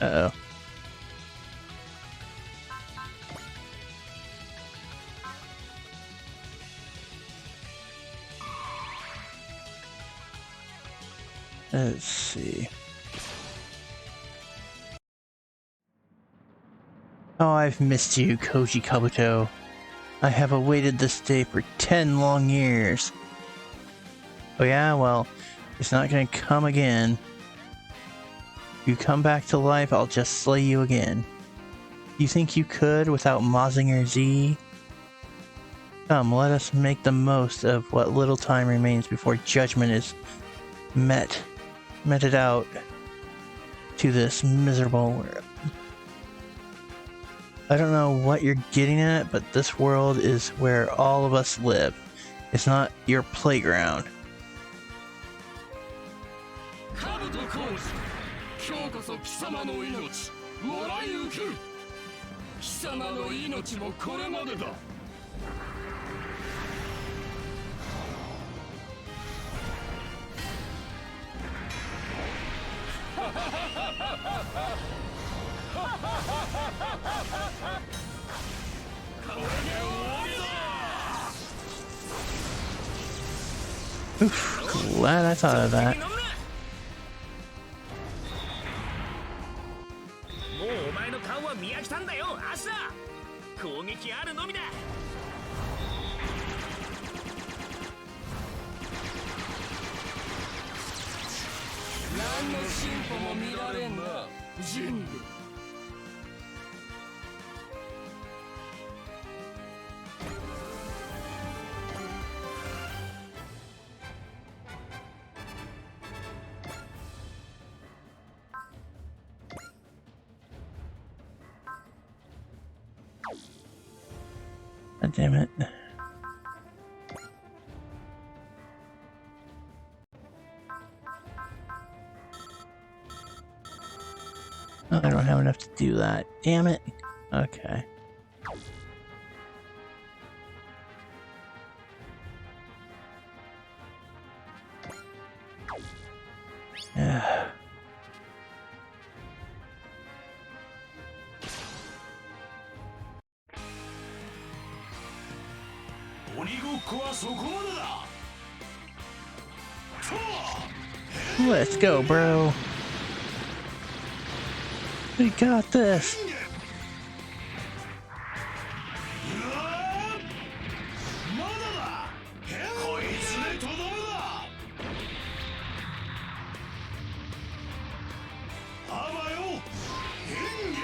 Uh-oh. Let's see. Oh, I've missed you, Koji Kabuto. I have awaited this day for 10 long years. Oh yeah? Well, it's not gonna come again. If you come back to life, I'll just slay you again. You think you could without Mazinger Z? Come, let us make the most of what little time remains before judgment is meted out to this miserable world. I don't know what you're getting at, but this world is where all of us live. It's not your playground. 今日こそ貴様の命もらい受ける。貴様の命もこれまでだ。Oof, glad I thought of that. もうお前の顔は見飽きたんだよ、アスラー。攻撃あるのみだ。何の進歩も見られんな、人類。God damn it. Oh, I don't have enough to do that. Damn it. Okay. Yeah. 鬼ごっこはそこまでだ。 Let's go, bro. We got this. まだだ。こいつでとどめだ。あばよ。変化。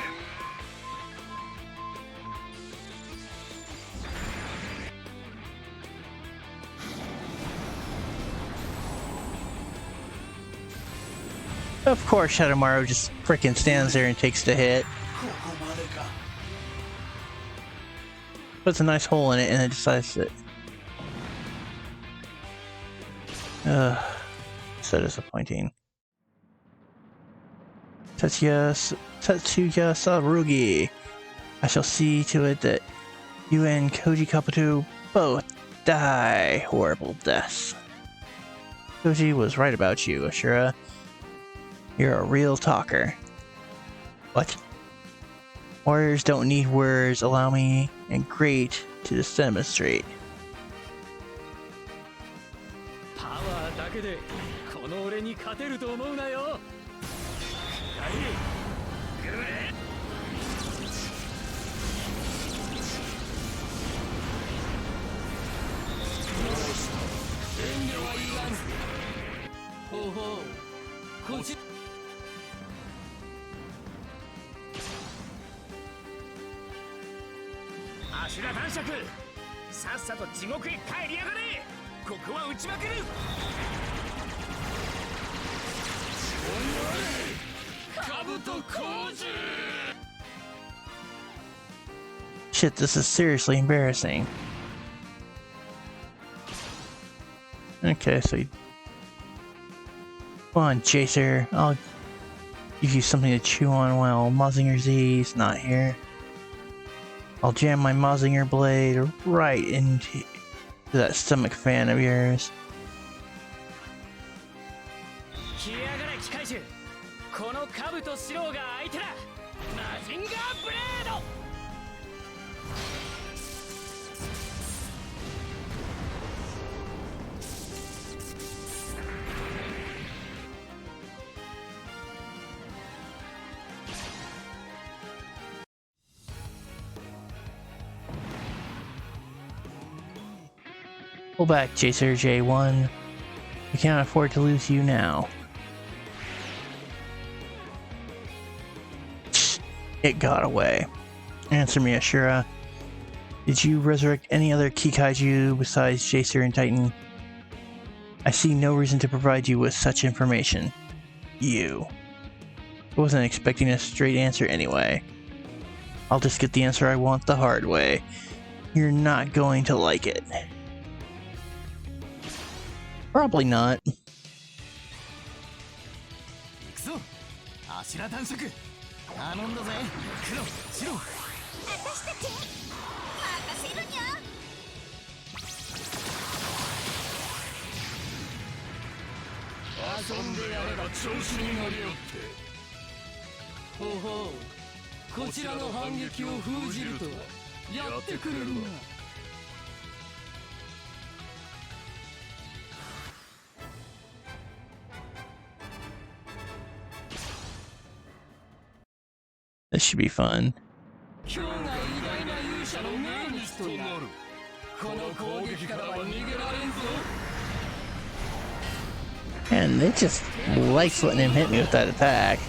Of course, Shadowmaru just freaking stands there and takes the hit. Puts a nice hole in it and then decides to... so disappointing. Tetsuya Sarugi. I shall see to it that you and Koji Kabuto both die horrible deaths. Koji was right about you, Ashura. You're a real talker. What? Warriors don't need words. Allow me and great to just demonstrate. パワーだけでこの俺に勝てると思うなよ。遠慮はいらん。ほうほう。こち。 足田男爵、さっさと地獄へ帰りやがれ。ここは撃ちまくる。と工事 Shit, this is seriously embarrassing. Okay, so come on, Jacer. I'll give you something to chew on while Mazinger Z's not here. I'll jam my Mazinger blade right into that stomach fan of yours. 来やがれ機械獣この兜四郎が相手だマジンガーブレード Pull back, Jacer J1. We can't afford to lose you now. It got away. Answer me, Ashura. Did you resurrect any other Kikaiju besides Jacer and Titan? I see no reason to provide you with such information. You. I wasn't expecting a straight answer anyway. I'll just get the answer I want the hard way. You're not going to like it. Probably not. 行くぞアシュラ男爵頼んだぜ黒白私たち任せるにゃ遊んでやれば調子に乗りよってほほうこちらの反撃を封じるとはやってくれるな This should be fun. 今日が偉大な勇者の命日となるこの攻撃からは逃げられんぞ And it just likes letting him hit me with that attack.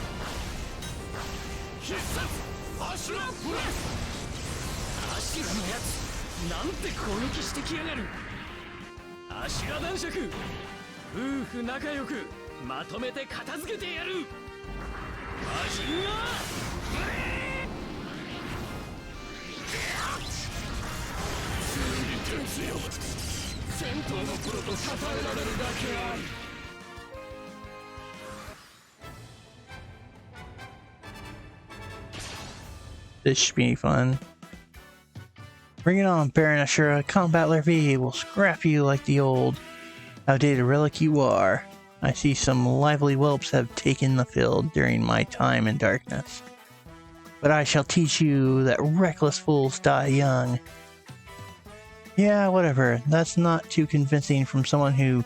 必殺アシュラブレスアシュラのやつなんて攻撃してきやがるアシュラ男爵夫婦仲良くまとめて片付けてやるマジンガー 戦闘のプロと称えられるだけある This should be fun. Bring it on, Baron Ashura. Combat Larvae will scrap you like the old outdated relic you are. I see some lively whelps have taken the field during my time in darkness. But I shall teach you that reckless fools die young. Yeah, whatever. That's not too convincing from someone who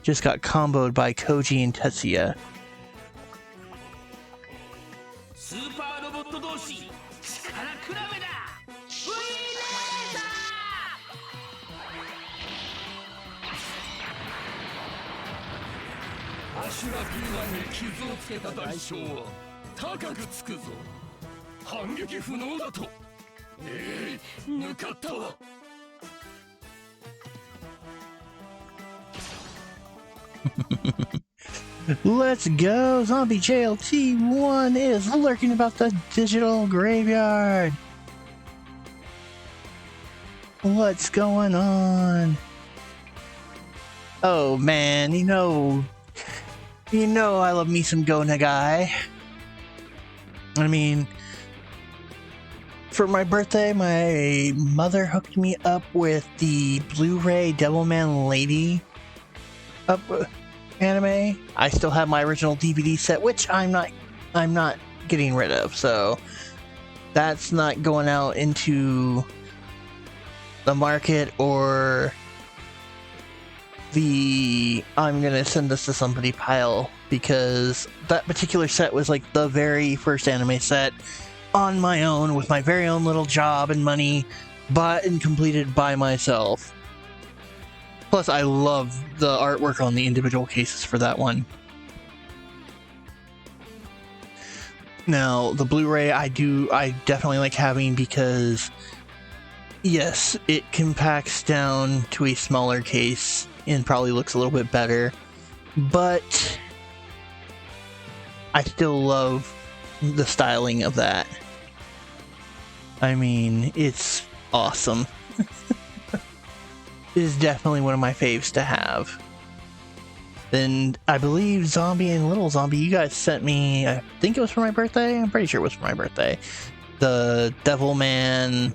just got comboed by Koji and Tetsuya. スーパーロボット同士力比べだウィーレーザアシュラピーナに傷をつけた代償は高くつくぞ反撃不能だと抜かったわ Let's go! Zombie Jail T1 is lurking about the digital graveyard! What's going on? Oh man, you know I love me some Go Nagai. I mean, for my birthday, my mother hooked me up with the Blu-ray Devilman Lady anime. I still have my original DVD set, which I'm not getting rid of, so that's not going out into the market or the I'm gonna send this to somebody pile, because that particular set was like the very first anime set on my own with my very own little job and money, bought and completed by myself. Plus, I love the artwork on the individual cases for that one. Now, the Blu-ray I definitely like having because, yes, it compacts down to a smaller case and probably looks a little bit better, but I still love the styling of that. I mean, it's awesome. It is definitely one of my faves to have. Then I believe Zombie and Little Zombie, you guys sent me, I think it was for my birthday? I'm pretty sure it was for my birthday. The Devilman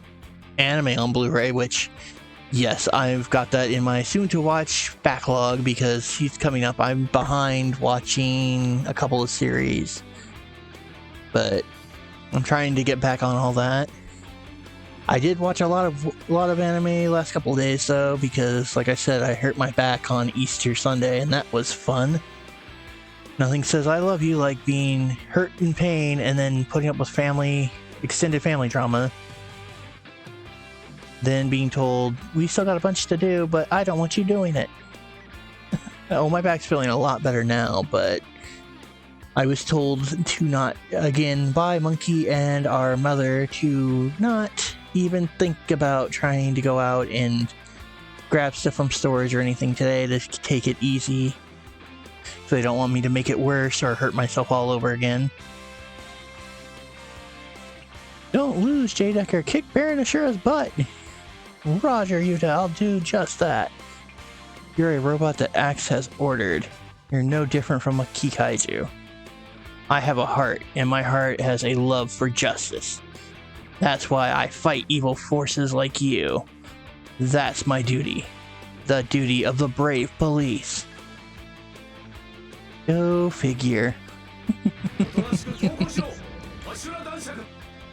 anime on Blu-ray, which, yes, I've got that in my soon-to-watch backlog because he's coming up. I'm behind watching a couple of series, but I'm trying to get back on all that. I did watch a lot of anime last couple of days though, because like I said, I hurt my back on Easter Sunday and that was fun. Nothing says I love you like being hurt in pain and then putting up with extended family drama. Then being told, we still got a bunch to do, but I don't want you doing it. Oh, my back's feeling a lot better now, but I was told to not, again, by Monkey and our mother, to not even think about trying to go out and grab stuff from stores or anything today, to take it easy. So they don't want me to make it worse or hurt myself all over again. Don't lose, J. Decker. Kick Baron Ashura's butt. Roger, Yuta. I'll do just that. You're a robot that acts as ordered. You're no different from a Kikaiju. I have a heart, and my heart has a love for justice. That's why I fight evil forces like you. That's my duty. The duty of the brave police. Go figure.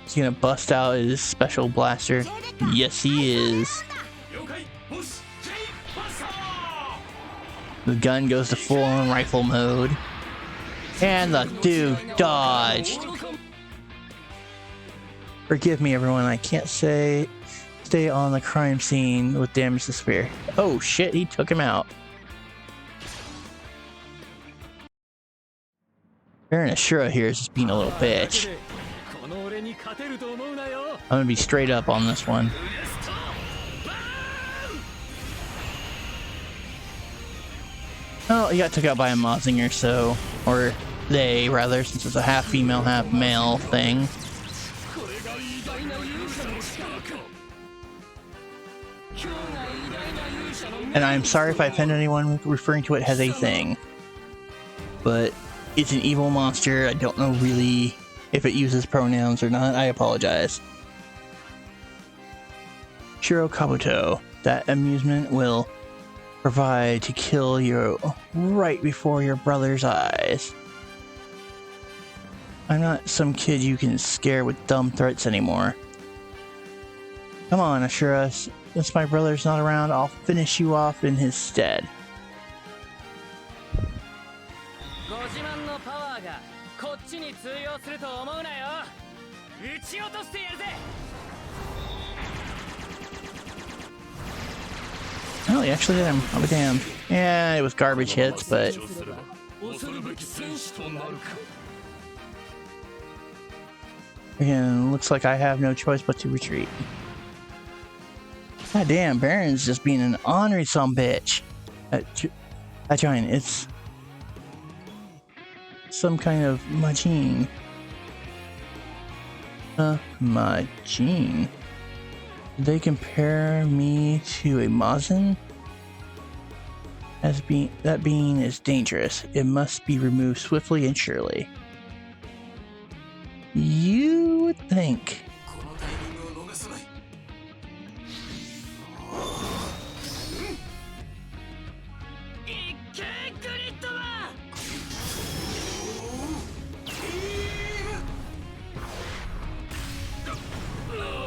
He's gonna bust out his special blaster. Yes, he is. The gun goes to full-on rifle mode. And the dude dodged. Forgive me, everyone. I can't stay on the crime scene with damage to spare. Oh shit, he took him out. Baron Ashura here is just being a little bitch. I'm gonna be straight up on this one. Oh, he got took out by a Mazinger, so... Or they, rather, since it's a half female, half male thing. And I'm sorry if I offend anyone referring to it as a thing. But it's an evil monster. I don't know really if it uses pronouns or not. I apologize. Shiro Kabuto. That amusement will provide to kill you right before your brother's eyes. I'm not some kid you can scare with dumb threats anymore. Come on, Ashura. Since my brother's not around, I'll finish you off in his stead. Oh, he actually hit him. I'll be damned. Yeah, it was garbage hits, but... Again, looks like I have no choice but to retreat. God damn, Baron's just being an ornery sumbitch. That giant, it's... some kind of Majin. Majin? They compare me to a Mazin? That being is dangerous. It must be removed swiftly and surely. You would think.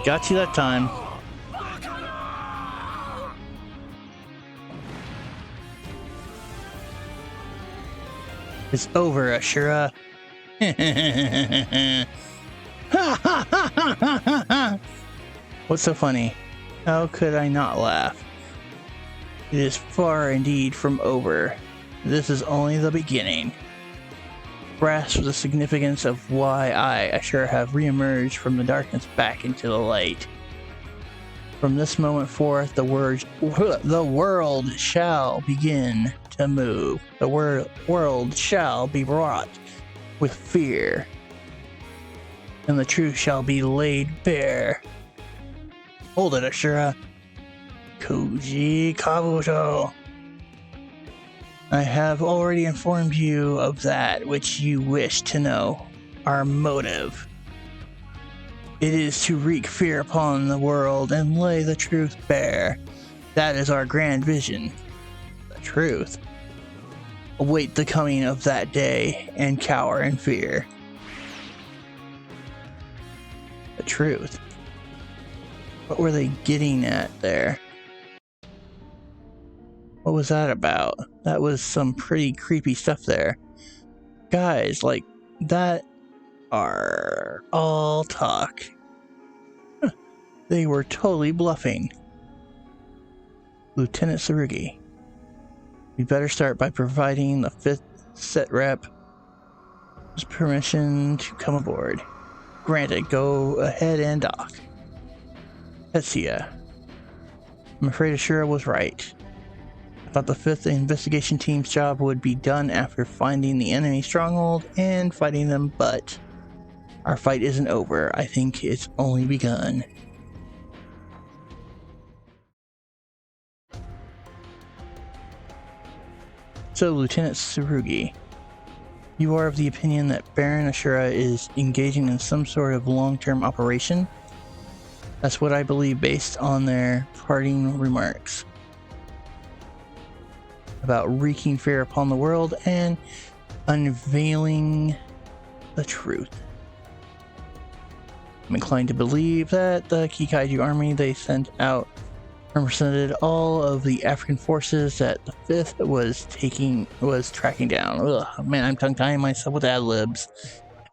Got you that time. It's over, Ashura. What's so funny? How could I not laugh? It is far indeed from over. This is only the beginning. Grasp the significance of why I, Ashura, have re-emerged from the darkness back into the light. From this moment forth, the world shall begin to move. The world shall be wrought with fear. and the truth shall be laid bare. Hold it, Ashura. Koji Kabuto. I have already informed you of that which you wish to know. Our motive. It is to wreak fear upon the world and lay the truth bare. That is our grand vision. The truth. Await the coming of that day and cower in fear. The truth. What were they getting at there? What was that about? That was some pretty creepy stuff there. Guys, like, that are all talk. Huh. They were totally bluffing. Lieutenant Tsurugi, we better start by providing the 5th set rep permission to come aboard. Granted, go ahead and dock. Tetsuya, I'm afraid Ashura was right. I thought the 5th investigation team's job would be done after finding the enemy stronghold and fighting them, but our fight isn't over. I think it's only begun. So, Lieutenant Tsurugi, you are of the opinion that Baron Ashura is engaging in some sort of long-term operation? That's what I believe based on their parting remarks about wreaking fear upon the world and unveiling the truth. I'm inclined to believe that the Kikaiju army they sent out represented all of the African forces that the 5th was tracking down. Ugh, man, I'm tongue-tying myself with ad-libs.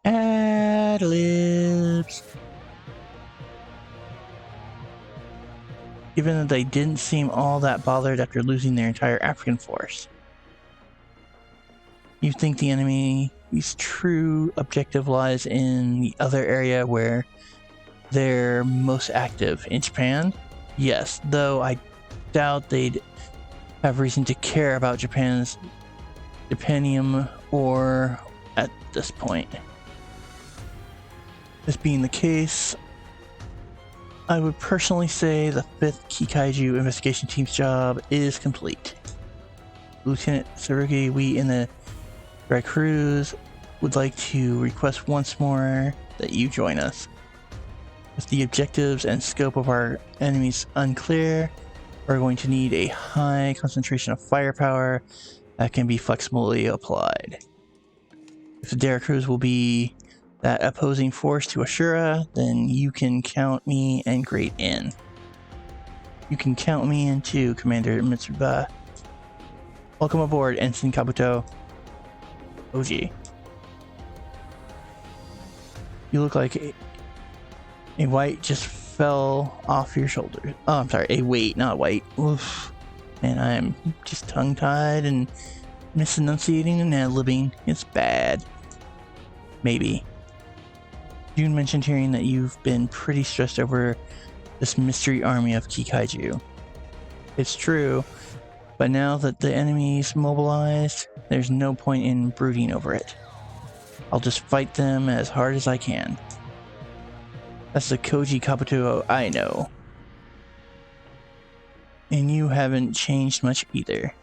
Ad-libs. Given that they didn't seem all that bothered after losing their entire African force. You think the enemy's true objective lies in the other area where they're most active, in Japan? Yes, though I doubt they'd have reason to care about Japan's Japanium ore at this point. This being the case, I would personally say the 5th Kikaiju investigation team's job is complete. Lieutenant Tsurugi, we in the Red Cruise would like to request once more that you join us. With the objectives and scope of our enemies unclear, we're going to need a high concentration of firepower that can be flexibly applied. If the Dare Cruise will be that opposing force to Ashura, then you can count me and great in. You can count me in too, Commander Mitsuba. Welcome aboard, Ensign Kabuto. Oji. You look like a weight just fell off your shoulders. Oh, I'm sorry, a weight, not white. Oof. And I'm just tongue-tied and misenunciating and ad-libbing. It's bad. Maybe. June mentioned hearing that you've been pretty stressed over this mystery army of Kikaiju. It's true, but now that the enemy's mobilized, there's no point in brooding over it. I'll just fight them as hard as I can. That's the Koji Kabuto I know. And you haven't changed much either.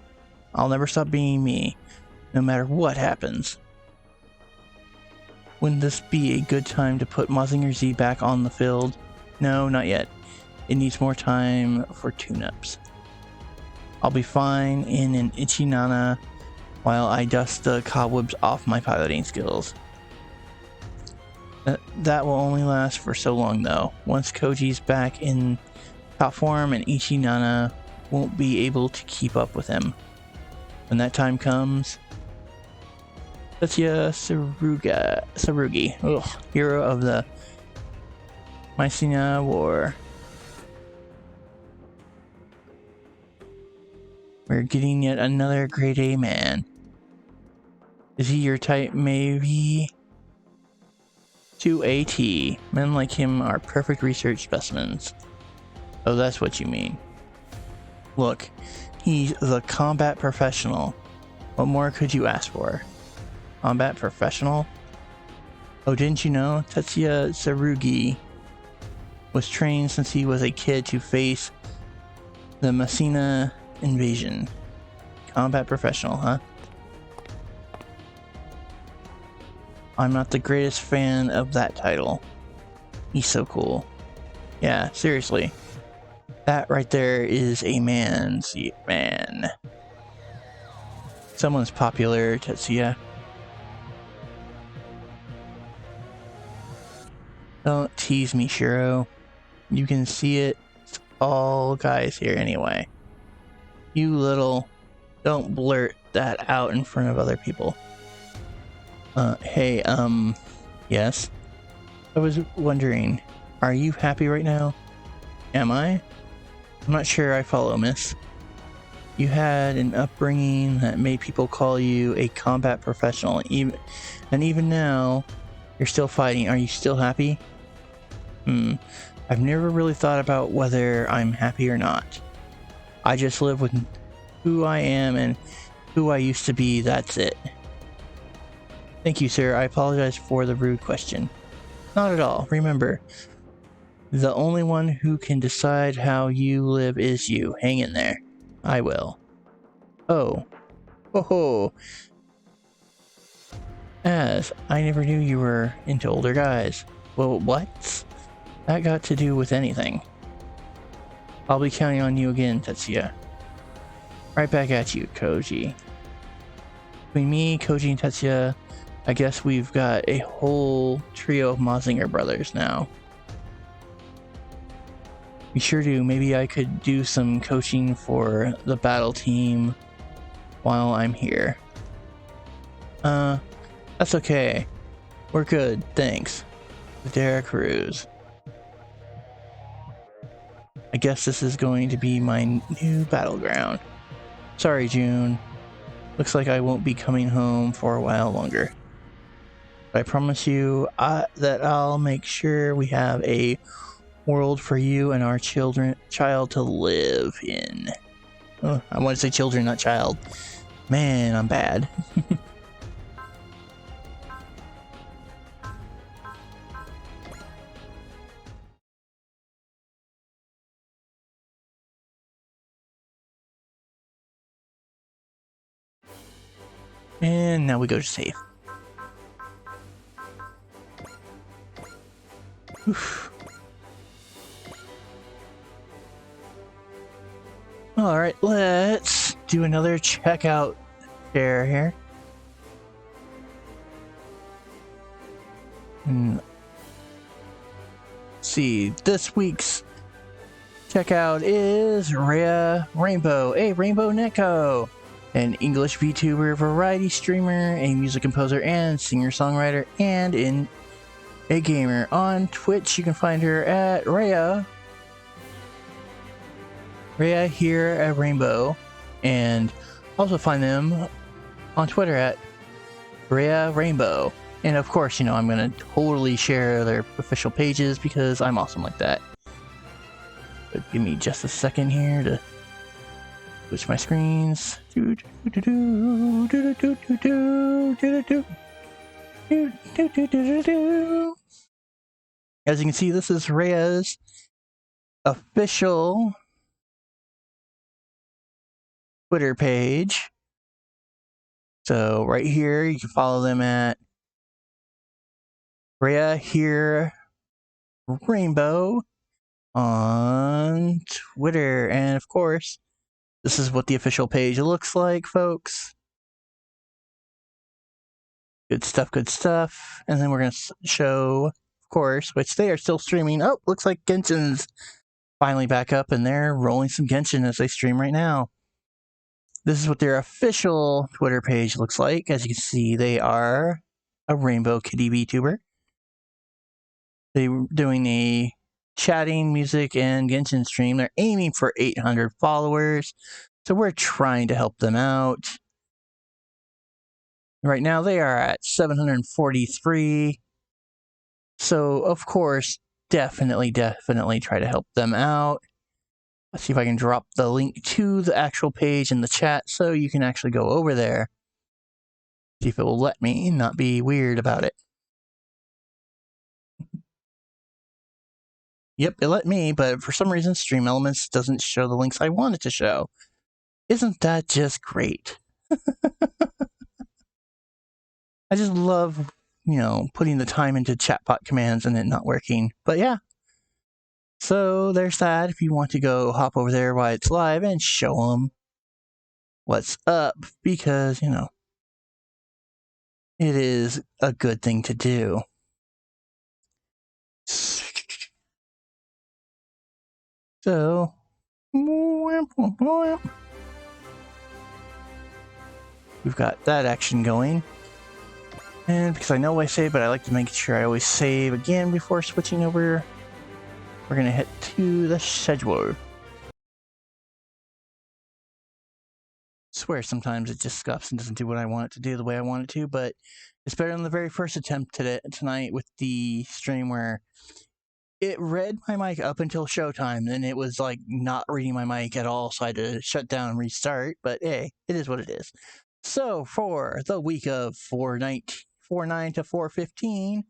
I'll never stop being me, no matter what happens. Wouldn't this be a good time to put Mazinger Z back on the field? No, not yet. It needs more time for tune-ups. I'll be fine in an Ichinana while I dust the cobwebs off my piloting skills. That will only last for so long though. Once Koji's back in top form and Ichinana won't be able to keep up with him. When that time comes, Tetsuya Tsurugi, hero of the Mycenae War. We're getting yet another grade A man. Is he your type? Maybe. 2AT. Men like him are perfect research specimens. Oh, that's what you mean. Look, he's the combat professional. What more could you ask for? Combat professional? Oh, didn't you know? Tetsuya Tsurugi was trained since he was a kid to face the Messina invasion. Combat professional, huh? I'm not the greatest fan of that title. He's so cool. Yeah, seriously. That right there is a man's man. Someone's popular, Tetsuya. Don't tease me, Shiro. You can see it. It's all guys here anyway. You little... Don't blurt that out in front of other people. Hey, yes? I was wondering, are you happy right now? Am I? I'm not sure I follow, miss. You had an upbringing that made people call you a combat professional, and even now, you're still fighting. Are you still happy? I've never really thought about whether I'm happy or not. I just live with who I am and who I used to be, that's it. Thank you, sir. I apologize for the rude question. Not at all. Remember, the only one who can decide how you live is you. Hang in there. I will. Oh. Oh. As I never knew you were into older guys. Well, what's that got to do with anything? I'll be counting on you again, Tetsuya. Right back at you, Koji. Between me, Koji, and Tetsuya, I guess we've got a whole trio of Mazinger brothers now. We sure do. Maybe I could do some coaching for the battle team while I'm here. That's okay. We're good, thanks. Dara Cruz. I guess this is going to be my new battleground. Sorry, June. Looks like I won't be coming home for a while longer. But I promise you that I'll make sure we have a world for you and our child to live in. Oh, I want to say children, not child. Man, I'm bad. And now we go to save. Oof. Alright, let's do another checkout share here. Let's see, this week's checkout is Rhea Rainbow, a Rainbow Neko, an English VTuber, variety streamer, a music composer and singer-songwriter, and a gamer. On Twitch, you can find her at Rhea here at Rainbow, and also find them on Twitter at Rhea Rainbow. And of course, you know, I'm gonna totally share their official pages because I'm awesome like that. But give me just a second here to switch my screens. As you can see, this is Rhea's official Twitter page. So right here, you can follow them at Rhea here Rainbow on Twitter. And of course, this is what the official page looks like, folks. Good stuff, good stuff. And then we're going to show, of course, which they are still streaming. Oh, looks like Genshin's finally back up, and they're rolling some Genshin as they stream right now. This is what their official Twitter page looks like. As you can see, they are a Rainbow Kitty VTuber. They're doing a chatting, music, and Genshin stream. They're aiming for 800 followers, so we're trying to help them out. Right now, they are at 743. So, of course, definitely try to help them out. Let's see if I can drop the link to the actual page in the chat so you can actually go over there. See if it will let me not be weird about it. Yep, it let me, but for some reason, Stream Elements doesn't show the links I want it to show. Isn't that just great? I just love, putting the time into chatbot commands and it not working. But yeah. So there's that. If you want to go hop over there while it's live and show them what's up, because, it is a good thing to do. So, we've got that action going. And because I know I save, but I like to make sure I always save again before switching over, we're going to head to the schedule. Swear sometimes it just scuffs and doesn't do what I want it to do the way I want it to, but it's better than the very first attempt tonight with the stream where it read my mic up until showtime, then it was like not reading my mic at all, so I had to shut down and restart, but hey, it is what it is. So for the week of 4/9 to 4/15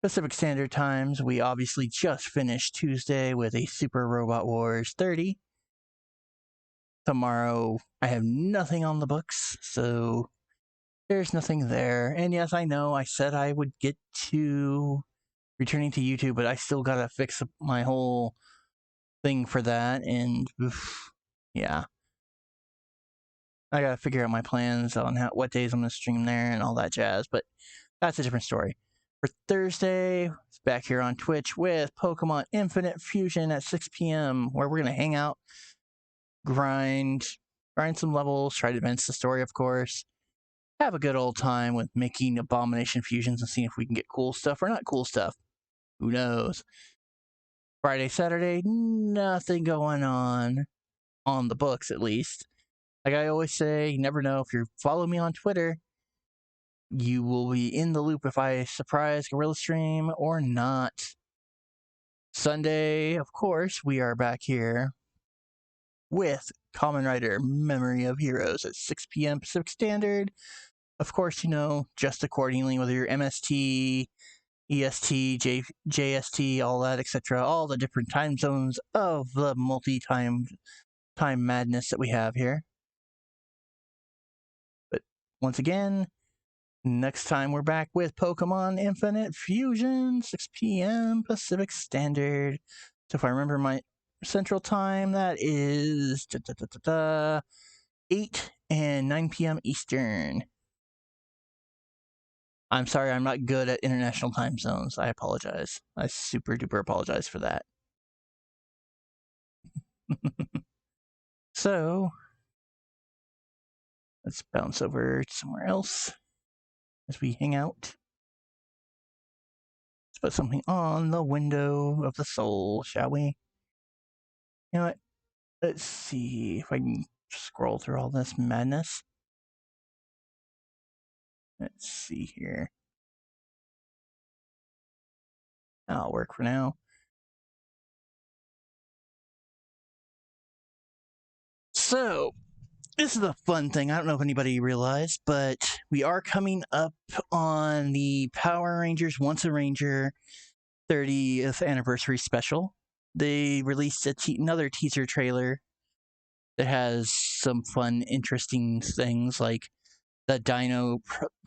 Pacific Standard Times, we obviously just finished Tuesday with a Super Robot Wars 30. Tomorrow, I have nothing on the books, so there's nothing there. And yes, I know I said I would get to returning to YouTube, but I still gotta fix my whole thing for that, and yeah. I gotta figure out my plans on what days I'm gonna stream there and all that jazz, but that's a different story. For Thursday, it's back here on Twitch with Pokemon Infinite Fusion at 6 p.m., where we're gonna hang out, grind some levels, try to advance the story, of course. Have a good old time with making abomination fusions and seeing if we can get cool stuff or not cool stuff. Who knows? Friday, Saturday, nothing going on the books, at least. Like I always say, you never know. If you follow me on Twitter, you will be in the loop if I surprise Gorilla Stream or not. Sunday, of course, we are back here with Kamen Rider Memory of Heroes at 6 p.m. Pacific Standard. Of course, just accordingly, whether you're MST, EST, JST, all that, etc., all the different time zones of the multi-time madness that we have here. But once again, next time we're back with Pokemon Infinite Fusion, 6 p.m. Pacific Standard. So if I remember my Central Time, that is 8 and 9 p.m. Eastern. I'm sorry, I'm not good at international time zones. I apologize. I super duper apologize for that. So, let's bounce over somewhere else as we hang out. Let's put something on the window of the soul, shall we? You know what? Let's see if I can scroll through all this madness. Let's see here. That'll work for now. So, this is a fun thing. I don't know if anybody realized, but we are coming up on the Power Rangers Once a Ranger 30th anniversary special. They released another teaser trailer that has some fun, interesting things like the dino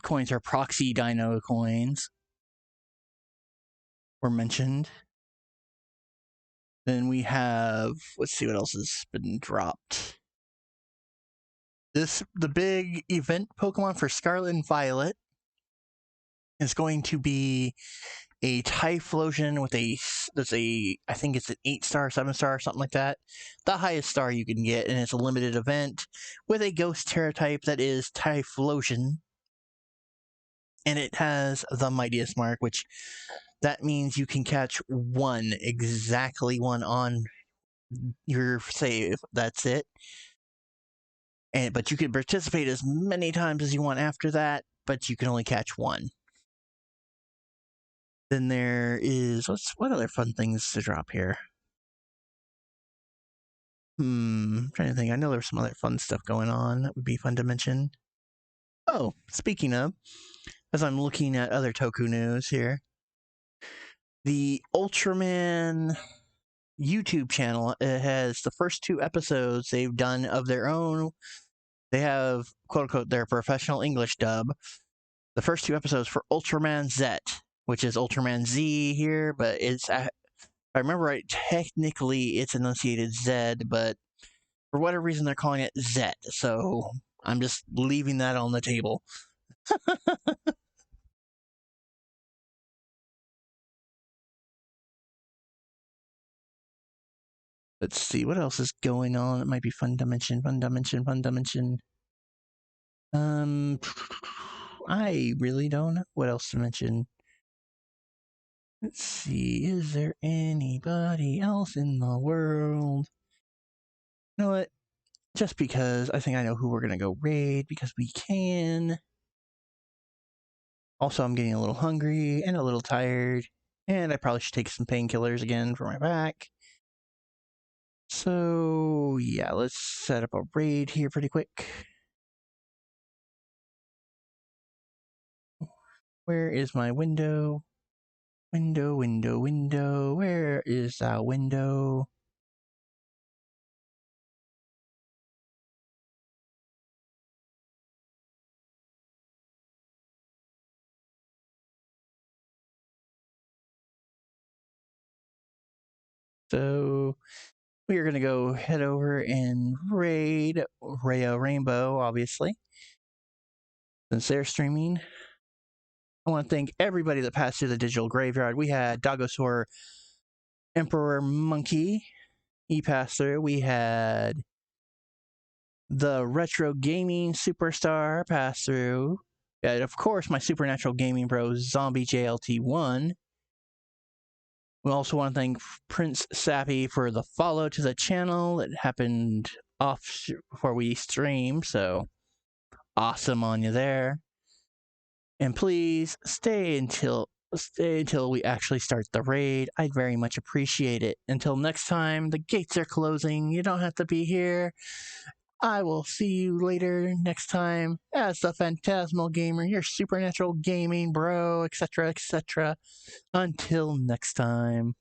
coins or proxy dino coins were mentioned. Then we have, let's see what else has been dropped. The big event Pokemon for Scarlet and Violet is going to be a Typhlosion with I think it's an 8-star, 7-star, something like that. The highest star you can get, and it's a limited event with a Ghost Terra type that is Typhlosion. And it has the Mightiest Mark, which that means you can catch exactly one on your save. That's it. But you can participate as many times as you want after that, but you can only catch one. Then there is what other fun things to drop here? I'm trying to think. I know there's some other fun stuff going on that would be fun to mention. Oh, speaking of, as I'm looking at other Toku news here, the Ultraman YouTube channel. It has the first 2 episodes they've done of their own. They have, quote unquote, their professional English dub. The first 2 episodes for Ultraman Z, which is Ultraman Z here, but it's, if I remember right, technically it's enunciated Z, but for whatever reason they're calling it Z. So I'm just leaving that on the table. Let's see what else is going on. It might be fun to mention. I really don't know what else to mention. Let's see. Is there anybody else in the world? You know what? Just because I think I know who we're gonna go raid because we can. Also, I'm getting a little hungry and a little tired, and I probably should take some painkillers again for my back. So, yeah, let's set up a raid here pretty quick. Where is my window? Window. Where is our window? So, we are going to go head over and raid Rayo Rainbow, obviously. Since they're streaming, I want to thank everybody that passed through the digital graveyard. We had Dagosaur Emperor Monkey. He passed through. We had the Retro Gaming Superstar pass through. And of course, my Supernatural Gaming Bro Zombie JLT1. We also want to thank Prince Sappy for the follow to the channel. It happened off before we stream, so awesome on you there. And please stay until we actually start the raid. I'd very much appreciate it. Until next time, the gates are closing. You don't have to be here. I will see you later next time as the Phantasmal Gamer, your Supernatural Gaming Bro, etc., etc. Until next time.